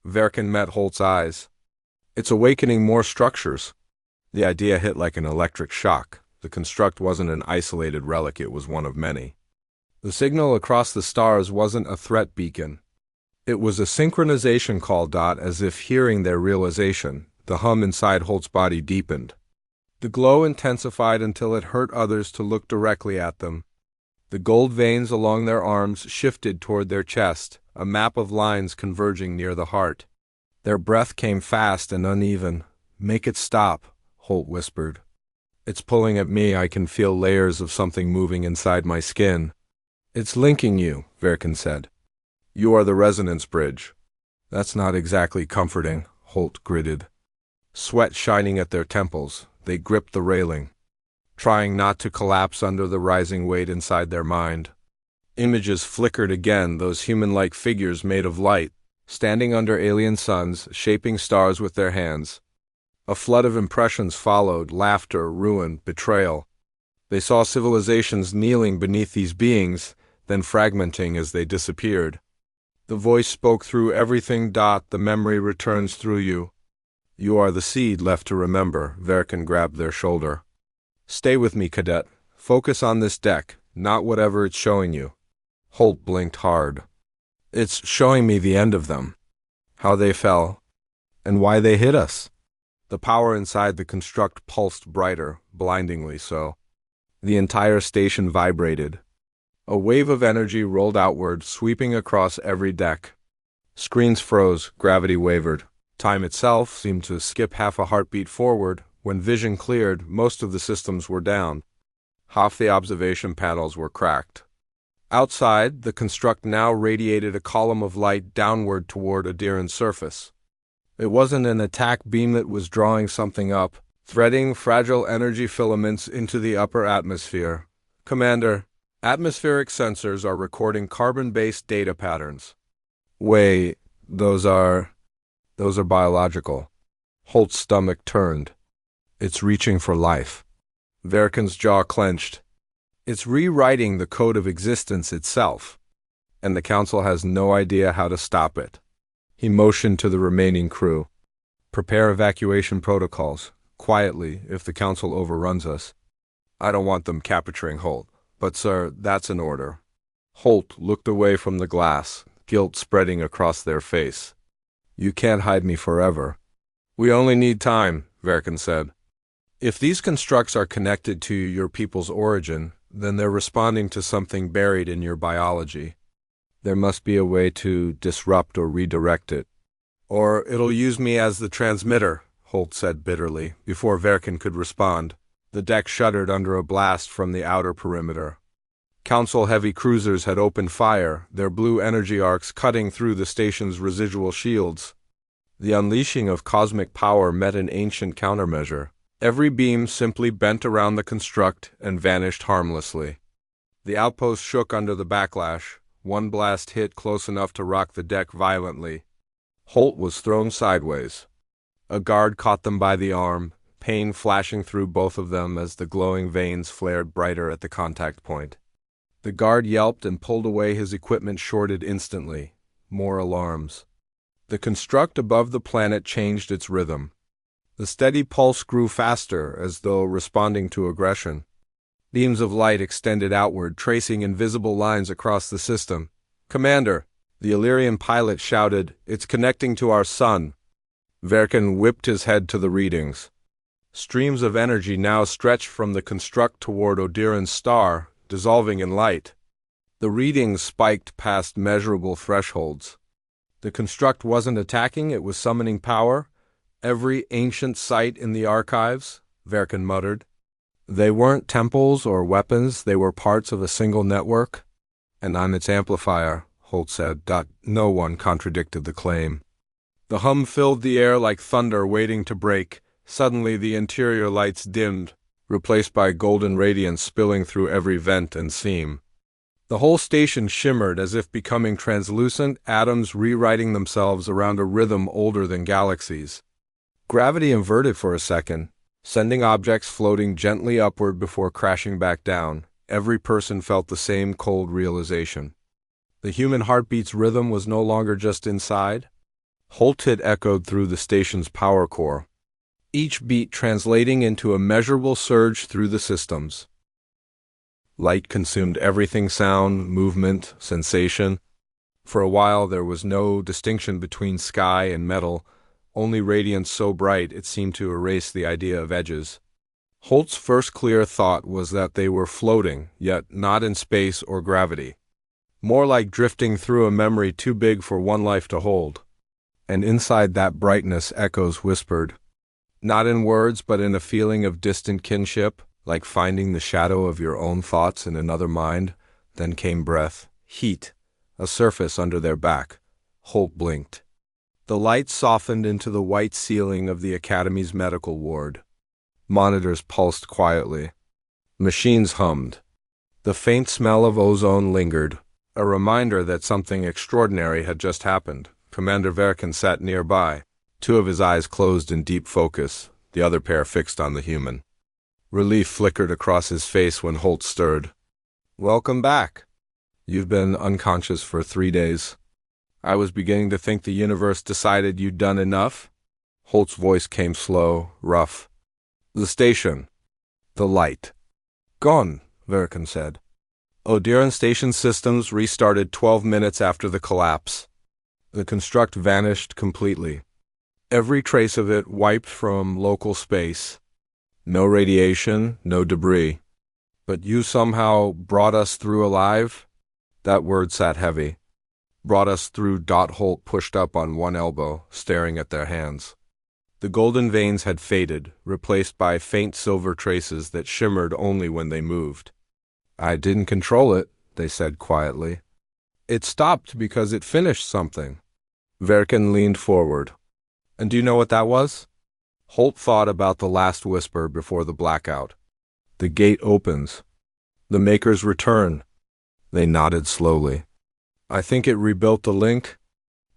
Verkan met Holt's eyes. "It's awakening more structures." The idea hit like an electric shock. The construct wasn't an isolated relic, it was one of many. The signal across the stars wasn't a threat beacon. It was a synchronization call. As if hearing their realization, the hum inside Holt's body deepened. The glow intensified until it hurt others to look directly at them. The gold veins along their arms shifted toward their chest, a map of lines converging near the heart. Their breath came fast and uneven. "Make it stop," Holt whispered. "It's pulling at me. I can feel layers of something moving inside my skin." "It's linking you," Verkan said. "You are the resonance bridge." "That's not exactly comforting," Holt gritted. Sweat shining at their temples, they gripped the railing, trying not to collapse under the rising weight inside their mind. Images flickered again, those human-like figures made of light, standing under alien suns, shaping stars with their hands. A flood of impressions followed: laughter, ruin, betrayal. They saw civilizations kneeling beneath these beings, then fragmenting as they disappeared. The voice spoke through everything. The memory returns through you. You are the seed left to remember. Verkin grabbed their shoulder. Stay with me, cadet. Focus on this deck, not whatever it's showing you. Holt blinked hard. It's showing me the end of them. How they fell, and why they hit us. The power inside the construct pulsed brighter, blindingly so. The entire station vibrated. A wave of energy rolled outward, sweeping across every deck. Screens froze, gravity wavered. Time itself seemed to skip half a heartbeat forward. When vision cleared, most of the systems were down. Half the observation panels were cracked. Outside, the construct now radiated a column of light downward toward Adiran's surface. It wasn't an attack beam that was drawing something up, threading fragile energy filaments into the upper atmosphere. Commander, atmospheric sensors are recording carbon-based data patterns. Wait, those are biological. Holt's stomach turned. It's reaching for life. Verkin's jaw clenched. It's rewriting the code of existence itself, and the Council has no idea how to stop it. He motioned to the remaining crew. Prepare evacuation protocols, quietly, if the Council overruns us. I don't want them capturing Holt, but sir, that's an order. Holt looked away from the glass, guilt spreading across their face. You can't hide me forever. We only need time, Verkin said. If these constructs are connected to your people's origin, then they're responding to something buried in your biology. There must be a way to disrupt or redirect it. Or it'll use me as the transmitter, Holt said bitterly, before Verkin could respond. The deck shuddered under a blast from the outer perimeter. Council heavy cruisers had opened fire, their blue energy arcs cutting through the station's residual shields. The unleashing of cosmic power met an ancient countermeasure. Every beam simply bent around the construct and vanished harmlessly. The outpost shook under the backlash. One blast hit close enough to rock the deck violently. Holt was thrown sideways. A guard caught them by the arm, pain flashing through both of them as the glowing veins flared brighter at the contact point. The guard yelped and pulled away, his equipment shorted instantly. More alarms. The construct above the planet changed its rhythm. The steady pulse grew faster, as though responding to aggression. Beams of light extended outward, tracing invisible lines across the system. Commander, the Illyrian pilot shouted, it's connecting to our sun. Verkin whipped his head to the readings. Streams of energy now stretched from the construct toward Adiran's star, dissolving in light. The readings spiked past measurable thresholds. The construct wasn't attacking, it was summoning power. Every ancient site in the archives, Verkin muttered. They weren't temples or weapons, they were parts of a single network. And I'm its amplifier, Holt said. No one contradicted the claim. The hum filled the air like thunder waiting to break. Suddenly the interior lights dimmed, replaced by golden radiance spilling through every vent and seam. The whole station shimmered as if becoming translucent, atoms rewriting themselves around a rhythm older than galaxies. Gravity inverted for a second, sending objects floating gently upward before crashing back down. Every person felt the same cold realization. The human heartbeat's rhythm was no longer just inside. Holt had echoed through the station's power core, each beat translating into a measurable surge through the systems. Light consumed everything: sound, movement, sensation. For a while there was no distinction between sky and metal, only radiance so bright it seemed to erase the idea of edges. Holt's first clear thought was that they were floating, yet not in space or gravity. More like drifting through a memory too big for one life to hold. And inside that brightness echoes whispered, not in words but in a feeling of distant kinship, like finding the shadow of your own thoughts in another mind. Then came breath, heat, a surface under their back. Holt blinked. The light softened into the white ceiling of the Academy's medical ward. Monitors pulsed quietly. Machines hummed. The faint smell of ozone lingered, a reminder that something extraordinary had just happened. Commander Verkin sat nearby, two of his eyes closed in deep focus, the other pair fixed on the human. Relief flickered across his face when Holt stirred. "Welcome back. You've been unconscious for 3 days. I was beginning to think the universe decided you'd done enough." Holt's voice came slow, rough. "The station. The light. Gone," Verkin said. Odiran station systems restarted 12 minutes after the collapse. The construct vanished completely. Every trace of it wiped from local space. No radiation, no debris. "But you somehow brought us through alive?" That word sat heavy. "Brought us through." Holt pushed up on one elbow, staring at their hands. The golden veins had faded, replaced by faint silver traces that shimmered only when they moved. "I didn't control it," they said quietly. "It stopped because it finished something." Verkin leaned forward. "And do you know what that was?" Holt thought about the last whisper before the blackout. "The gate opens. The makers return." They nodded slowly. "I think it rebuilt the link,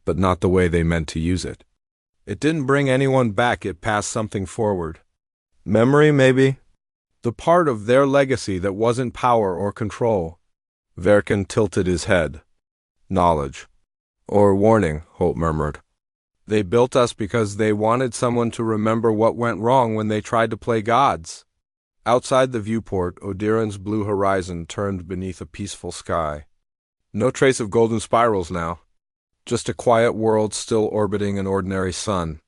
but not the way they meant to use it. It didn't bring anyone back, it passed something forward. Memory, maybe? The part of their legacy that wasn't power or control." Verkin tilted his head. "Knowledge. Or warning," Holt murmured. "They built us because they wanted someone to remember what went wrong when they tried to play gods." Outside the viewport, Odiran's blue horizon turned beneath a peaceful sky. No trace of golden spirals now. Just a quiet world still orbiting an ordinary sun.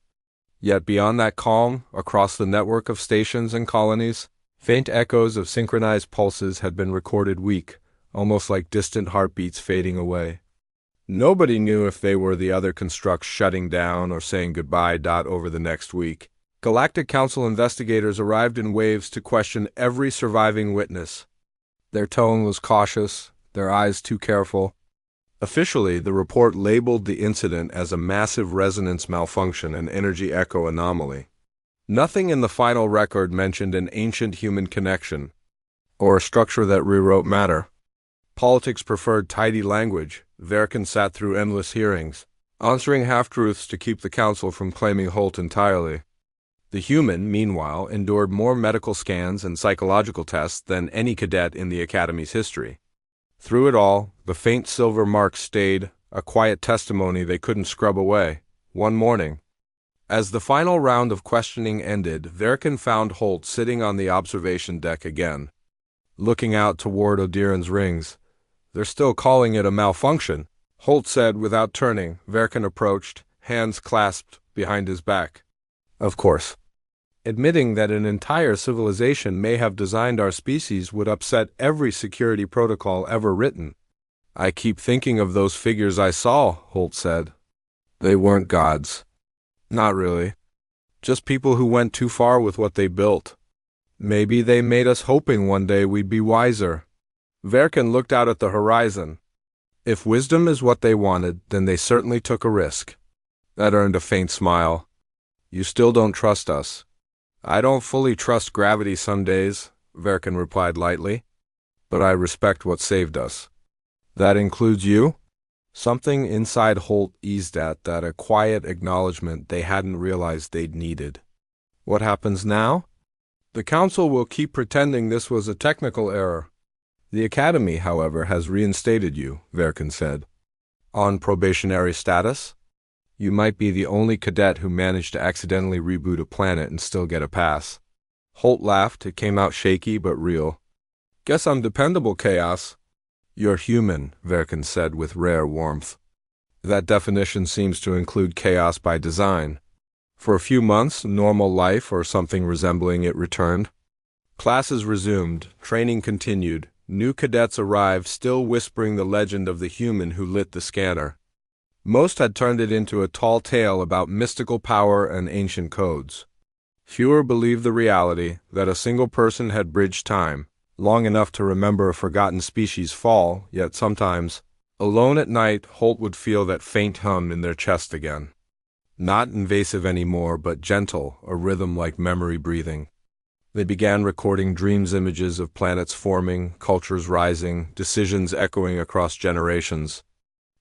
Yet beyond that calm, across the network of stations and colonies, faint echoes of synchronized pulses had been recorded weak, almost like distant heartbeats fading away. Nobody knew if they were the other constructs shutting down or saying goodbye. Over the next week, Galactic Council investigators arrived in waves to question every surviving witness. Their tone was cautious, their eyes too careful. Officially, the report labeled the incident as a massive resonance malfunction and energy echo anomaly. Nothing in the final record mentioned an ancient human connection, or a structure that rewrote matter. Politics preferred tidy language. Verkin sat through endless hearings, answering half-truths to keep the council from claiming Holt entirely. The human, meanwhile, endured more medical scans and psychological tests than any cadet in the Academy's history. Through it all, the faint silver mark stayed, a quiet testimony they couldn't scrub away. One morning, as the final round of questioning ended, Verkin found Holt sitting on the observation deck again, looking out toward Odiran's rings. "They're still calling it a malfunction," Holt said without turning. Verkin approached, hands clasped behind his back. "Of course. Admitting that an entire civilization may have designed our species would upset every security protocol ever written." "I keep thinking of those figures I saw," Holt said. "They weren't gods." "Not really. Just people who went too far with what they built. Maybe they made us hoping one day we'd be wiser." Verkin looked out at the horizon. "If wisdom is what they wanted, then they certainly took a risk." That earned a faint smile. "You still don't trust us." "I don't fully trust gravity some days," Verkin replied lightly. "But I respect what saved us." "That includes you?" Something inside Holt eased at that, a quiet acknowledgement they hadn't realized they'd needed. "What happens now?" "The Council will keep pretending this was a technical error." "The Academy, however, has reinstated you," Verkin said. "On probationary status? You might be the only cadet who managed to accidentally reboot a planet and still get a pass." Holt laughed. It came out shaky but real. "Guess I'm dependable, Chaos." "You're human," Verkin said with rare warmth. "That definition seems to include chaos by design." For a few months, normal life or something resembling it returned. Classes resumed, training continued. New cadets arrived, still whispering the legend of the human who lit the scanner. Most had turned it into a tall tale about mystical power and ancient codes. Fewer believed the reality that a single person had bridged time, long enough to remember a forgotten species' fall, yet sometimes, alone at night, Holt would feel that faint hum in their chest again. Not invasive anymore, but gentle, a rhythm like memory breathing. They began recording dreams, images of planets forming, cultures rising, decisions echoing across generations.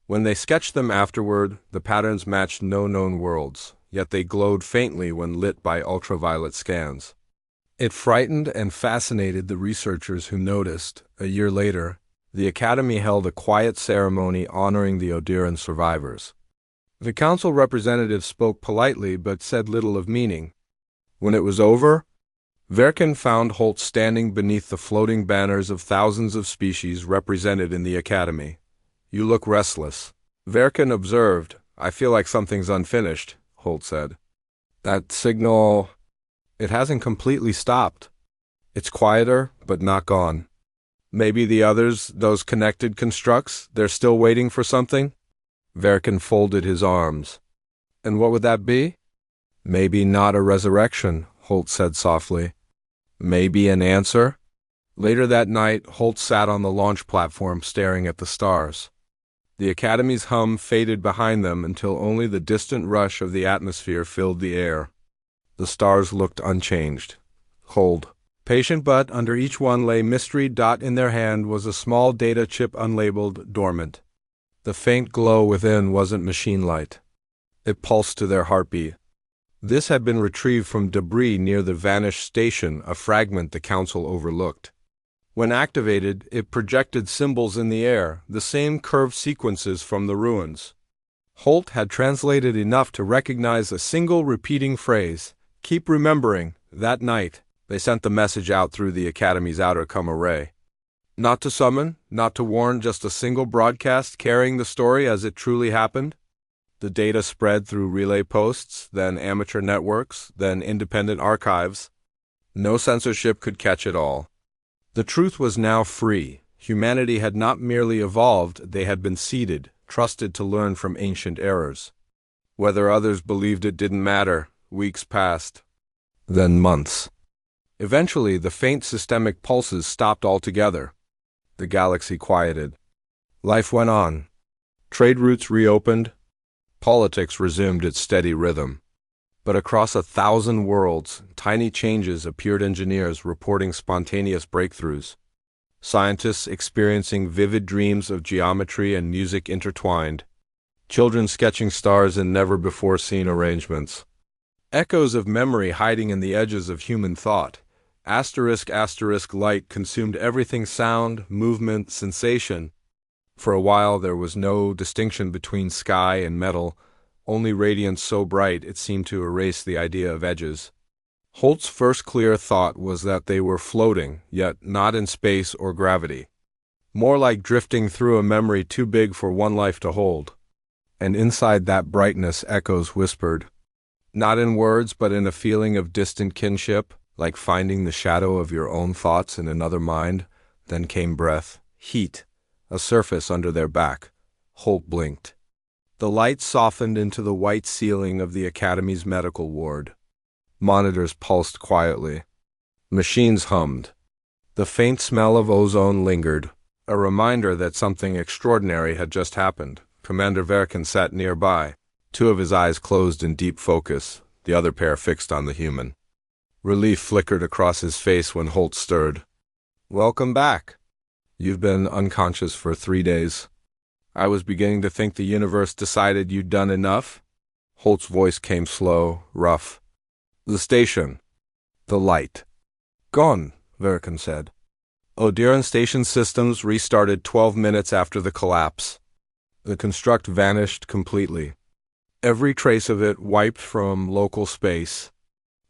When they sketched them afterward, the patterns matched no known worlds, yet they glowed faintly when lit by ultraviolet scans. It frightened and fascinated the researchers who noticed, a year later, the Academy held a quiet ceremony honoring the Odiran survivors. The council representative spoke politely but said little of meaning. When it was over, Verkin found Holt standing beneath the floating banners of thousands of species represented in the Academy. "You look restless." Verkin observed. "I feel like something's unfinished," Holt said. "That signal, it hasn't completely stopped. It's quieter, but not gone. Maybe the others, those connected constructs, they're still waiting for something?" Verkin folded his arms. "And what would that be?" "Maybe not a resurrection," Holt said softly. "Maybe an answer?" Later that night, Holt sat on the launch platform staring at the stars. The Academy's hum faded behind them until only the distant rush of the atmosphere filled the air. The stars looked unchanged, cold, patient, but under each one lay mystery. In their hand was a small data chip, unlabeled, dormant. The faint glow within wasn't machine light. It pulsed to their heartbeat. This had been retrieved from debris near the vanished station, a fragment the council overlooked. When activated, it projected symbols in the air, the same curved sequences from the ruins. Holt had translated enough to recognize a single repeating phrase, "Keep remembering." That night, they sent the message out through the Academy's outer-com array. Not to summon, not to warn, just a single broadcast carrying the story as it truly happened. The data spread through relay posts, then amateur networks, then independent archives. No censorship could catch it all. The truth was now free. Humanity had not merely evolved, they had been seeded, trusted to learn from ancient errors. Whether others believed it didn't matter. Weeks passed. Then months. Eventually, the faint systemic pulses stopped altogether. The galaxy quieted. Life went on. Trade routes reopened. Politics resumed its steady rhythm. But across 1,000 worlds, tiny changes appeared. Engineers reporting spontaneous breakthroughs. Scientists experiencing vivid dreams of geometry and music intertwined. Children sketching stars in never-before-seen arrangements. Echoes of memory hiding in the edges of human thought. Asterisk light consumed everything: sound, movement, sensation. For a while there was no distinction between sky and metal, only radiance so bright it seemed to erase the idea of edges. Holt's first clear thought was that they were floating, yet not in space or gravity. More like drifting through a memory too big for one life to hold. And inside that brightness, echoes whispered. Not in words, but in a feeling of distant kinship, like finding the shadow of your own thoughts in another mind. Then came breath, heat, a surface under their back. Holt blinked. The light softened into the white ceiling of the Academy's medical ward. Monitors pulsed quietly. Machines hummed. The faint smell of ozone lingered, a reminder that something extraordinary had just happened. Commander Verkin sat nearby, two of his eyes closed in deep focus, the other pair fixed on the human. Relief flickered across his face when Holt stirred. "Welcome back. You've been unconscious for 3 days. I was beginning to think the universe decided you'd done enough." Holt's voice came slow, rough. "The station. The light." "Gone," Verkin said. Odiran station systems restarted 12 minutes after the collapse. The construct vanished completely. Every trace of it wiped from local space.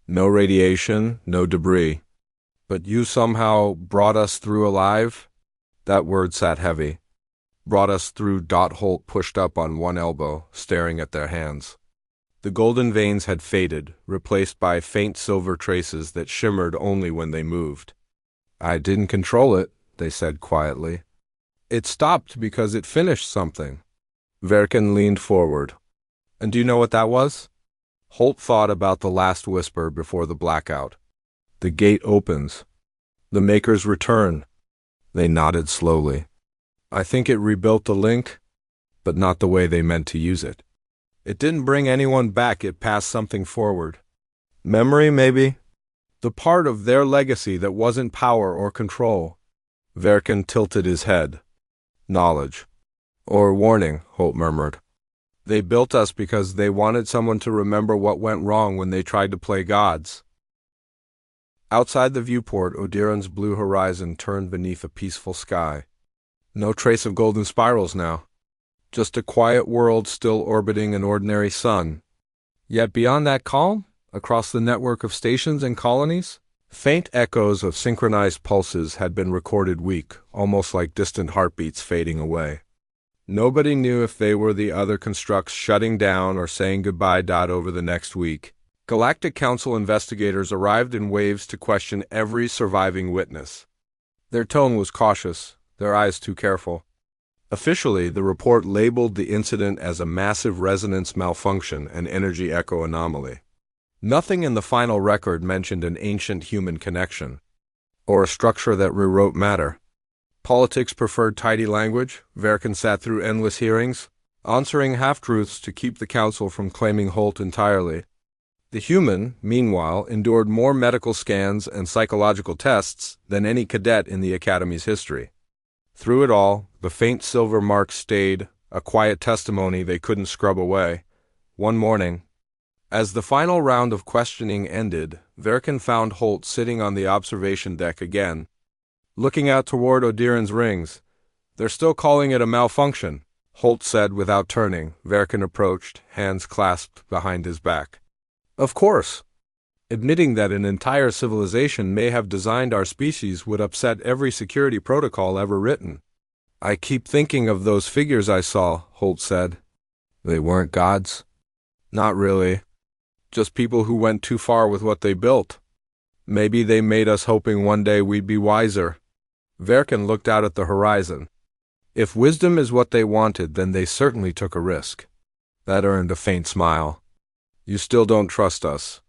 No radiation, no debris. "But you somehow brought us through alive?" That word sat heavy. "Brought us through." Holt pushed up on one elbow, staring at their hands. The golden veins had faded, replaced by faint silver traces that shimmered only when they moved. "I didn't control it," they said quietly. "It stopped because it finished something." Verkin leaned forward. "And do you know what that was?" Holt thought about the last whisper before the blackout. "The gate opens. The makers return." They nodded slowly. "I think it rebuilt the link, but not the way they meant to use it. It didn't bring anyone back, it passed something forward. Memory, maybe? The part of their legacy that wasn't power or control." Verkin tilted his head. "Knowledge. Or warning," Holt murmured. "They built us because they wanted someone to remember what went wrong when they tried to play gods." Outside the viewport, Odiron's blue horizon turned beneath a peaceful sky. No trace of golden spirals now. Just a quiet world still orbiting an ordinary sun. Yet beyond that calm, across the network of stations and colonies, faint echoes of synchronized pulses had been recorded weak, almost like distant heartbeats fading away. Nobody knew if they were the other constructs shutting down or saying goodbye. Over the next week, Galactic Council investigators arrived in waves to question every surviving witness. Their tone was cautious, their eyes too careful. Officially, the report labeled the incident as a massive resonance malfunction and energy echo anomaly. Nothing in the final record mentioned an ancient human connection, or a structure that rewrote matter. Politics preferred tidy language. Verkin sat through endless hearings, answering half-truths to keep the council from claiming Holt entirely. The human, meanwhile, endured more medical scans and psychological tests than any cadet in the Academy's history. Through it all, the faint silver mark stayed, a quiet testimony they couldn't scrub away. One morning, as the final round of questioning ended, Verkin found Holt sitting on the observation deck again, looking out toward Odiron's rings. "They're still calling it a malfunction," Holt said without turning. Verkin approached, hands clasped behind his back. "Of course. Admitting that an entire civilization may have designed our species would upset every security protocol ever written." "I keep thinking of those figures I saw," Holt said. "They weren't gods?" "Not really. Just people who went too far with what they built. Maybe they made us hoping one day we'd be wiser." Verkin looked out at the horizon. If wisdom is what they wanted, then they certainly took a risk. That earned a faint smile. "You still don't trust us."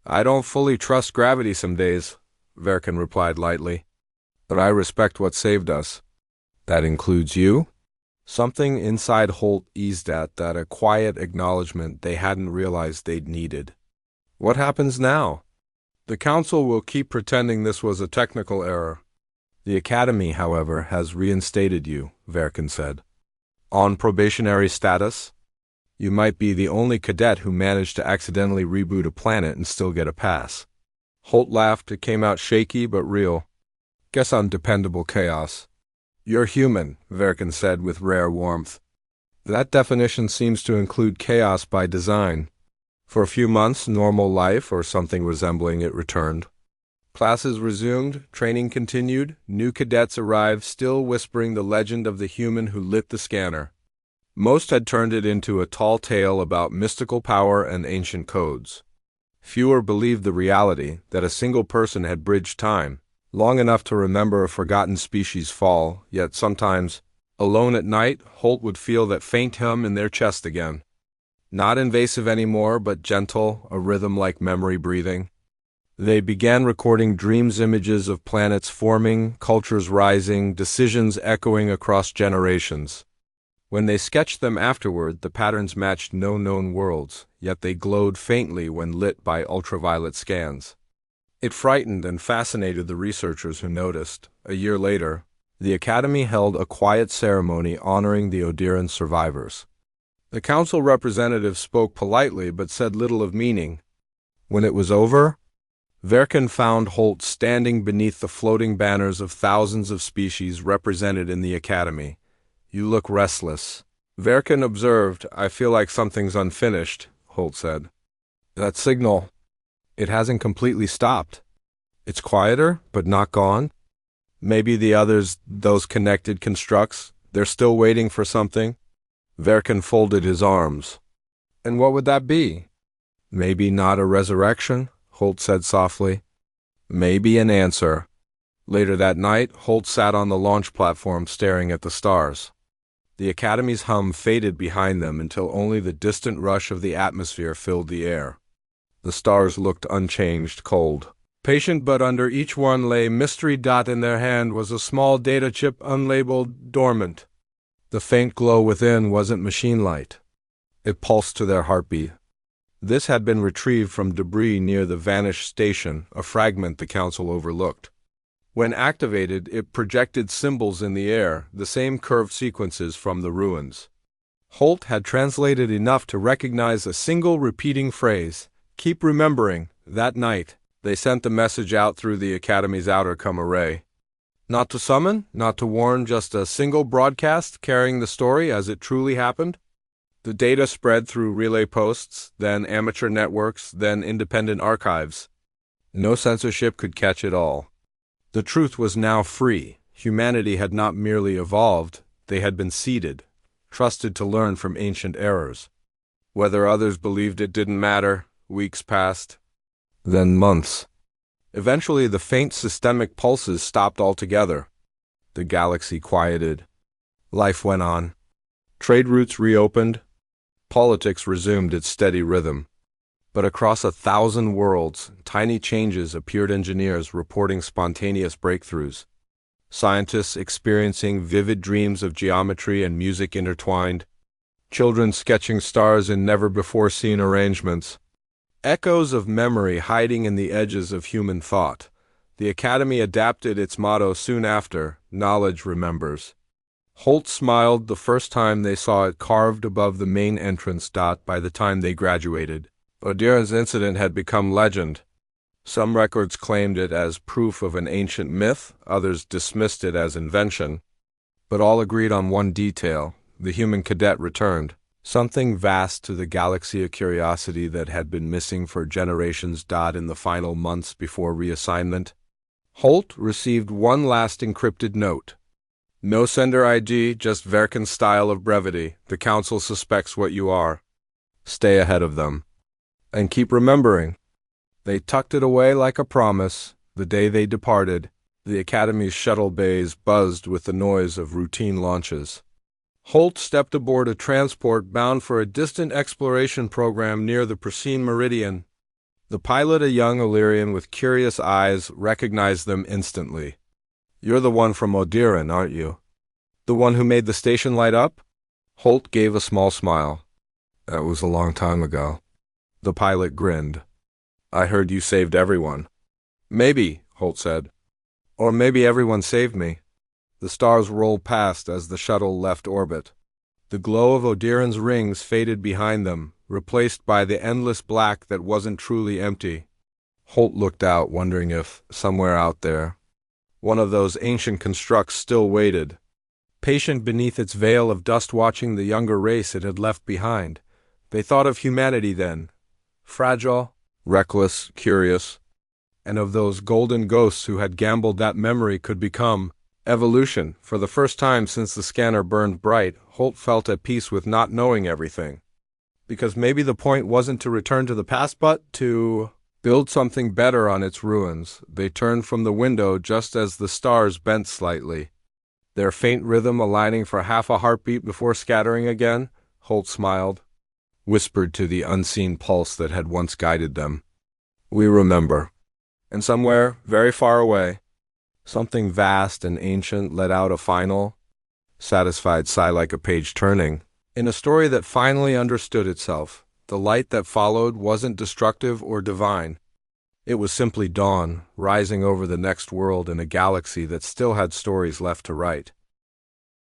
"I don't fully trust gravity some days," Verkin replied lightly. "But I respect what saved us." "That includes you?" Something inside Holt eased at that, a quiet acknowledgement they hadn't realized they'd needed. "What happens now?" "The Council will keep pretending this was a technical error." "The Academy, however, has reinstated you," Verkin said. "On probationary status? You might be the only cadet who managed to accidentally reboot a planet and still get a pass." Holt laughed. It came out shaky but real. "Guess I'm dependable chaos." "You're human," Verkin said with rare warmth. "That definition seems to include chaos by design." For a few months, normal life, or something resembling it, returned. Classes resumed, training continued, new cadets arrived, still whispering the legend of the human who lit the scanner. Most had turned it into a tall tale about mystical power and ancient codes. Fewer believed the reality that a single person had bridged time, long enough to remember a forgotten species' fall, yet sometimes, alone at night, Holt would feel that faint hum in their chest again. Not invasive anymore, but gentle, a rhythm like memory breathing. They began recording dreams, images of planets forming, cultures rising, decisions echoing across generations. When they sketched them afterward, the patterns matched no known worlds, yet they glowed faintly when lit by ultraviolet scans. It frightened and fascinated the researchers who noticed. A year later, the Academy held a quiet ceremony honoring the Odiron survivors. The council representative spoke politely but said little of meaning. When it was over, Verkin found Holt standing beneath the floating banners of thousands of species represented in the Academy. "You look restless." Verkin observed. "I feel like something's unfinished," Holt said. "That signal, it hasn't completely stopped. It's quieter, but not gone. Maybe the others, those connected constructs, they're still waiting for something." Verkin folded his arms. "And what would that be?" "Maybe not a resurrection," Holt said softly. "Maybe an answer." Later that night, Holt sat on the launch platform staring at the stars. The Academy's hum faded behind them until only the distant rush of the atmosphere filled the air. The stars looked unchanged, cold. Patient, but under each one lay mystery. In their hand was a small data chip, unlabeled, dormant. The faint glow within wasn't machine light. It pulsed to their heartbeat. This had been retrieved from debris near the vanished station, a fragment the council overlooked. When activated, it projected symbols in the air, the same curved sequences from the ruins. Holt had translated enough to recognize a single repeating phrase: "Keep remembering, that night, They sent the message out through the Academy's outer com array. Not to summon, not to warn, just a single broadcast carrying the story as it truly happened. The data spread through relay posts, then amateur networks, then independent archives. No censorship could catch it all. The truth was now free. Humanity had not merely evolved, they had been seeded, trusted to learn from ancient errors. Whether others believed it didn't matter, weeks passed, then months. Eventually, the faint systemic pulses stopped altogether. The galaxy quieted. Life went on. Trade routes reopened. Politics resumed its steady rhythm. But across 1,000 worlds, tiny changes appeared. Engineers reporting spontaneous breakthroughs. Scientists experiencing vivid dreams of geometry and music intertwined. Children sketching stars in never-before-seen arrangements. Echoes of memory hiding in the edges of human thought. The Academy adapted its motto soon after, knowledge remembers. Holt smiled the first time they saw it carved above the main entrance. By the time they graduated, Odirin's incident had become legend. Some records claimed it as proof of an ancient myth, others dismissed it as invention. But all agreed on one detail: the human cadet returned. Something vast to the galaxy, a curiosity that had been missing for generations. In the final months before reassignment, Holt received one last encrypted note. No sender ID, just Verkan's style of brevity. The Council suspects what you are. Stay ahead of them. And keep remembering. They tucked it away like a promise. The day they departed, the Academy's shuttle bays buzzed with the noise of routine launches. Holt stepped aboard a transport bound for a distant exploration program near the Pristine Meridian. The pilot, a young Illyrian with curious eyes, recognized them instantly. "You're the one from Odirin, aren't you? The one who made the station light up?" Holt gave a small smile. "That was a long time ago." The pilot grinned. "I heard you saved everyone." "Maybe," Holt said. "Or maybe everyone saved me." The stars rolled past as the shuttle left orbit. The glow of Odirin's rings faded behind them, replaced by the endless black that wasn't truly empty. Holt looked out, wondering if, somewhere out there, one of those ancient constructs still waited, patient beneath its veil of dust, watching the younger race it had left behind. They thought of humanity then, fragile, reckless, curious, and of those golden ghosts who had gambled that memory could become evolution. For the first time since the scanner burned bright, Holt felt at peace with not knowing everything. Because maybe the point wasn't to return to the past, but to build something better on its ruins. They turned from the window just as the stars bent slightly, their faint rhythm aligning for half a heartbeat before scattering again. Holt smiled, whispered to the unseen pulse that had once guided them, "We remember." And somewhere, very far away, something vast and ancient let out a final, satisfied sigh, like a page turning. In a story that finally understood itself, the light that followed wasn't destructive or divine. It was simply dawn, rising over the next world in a galaxy that still had stories left to write.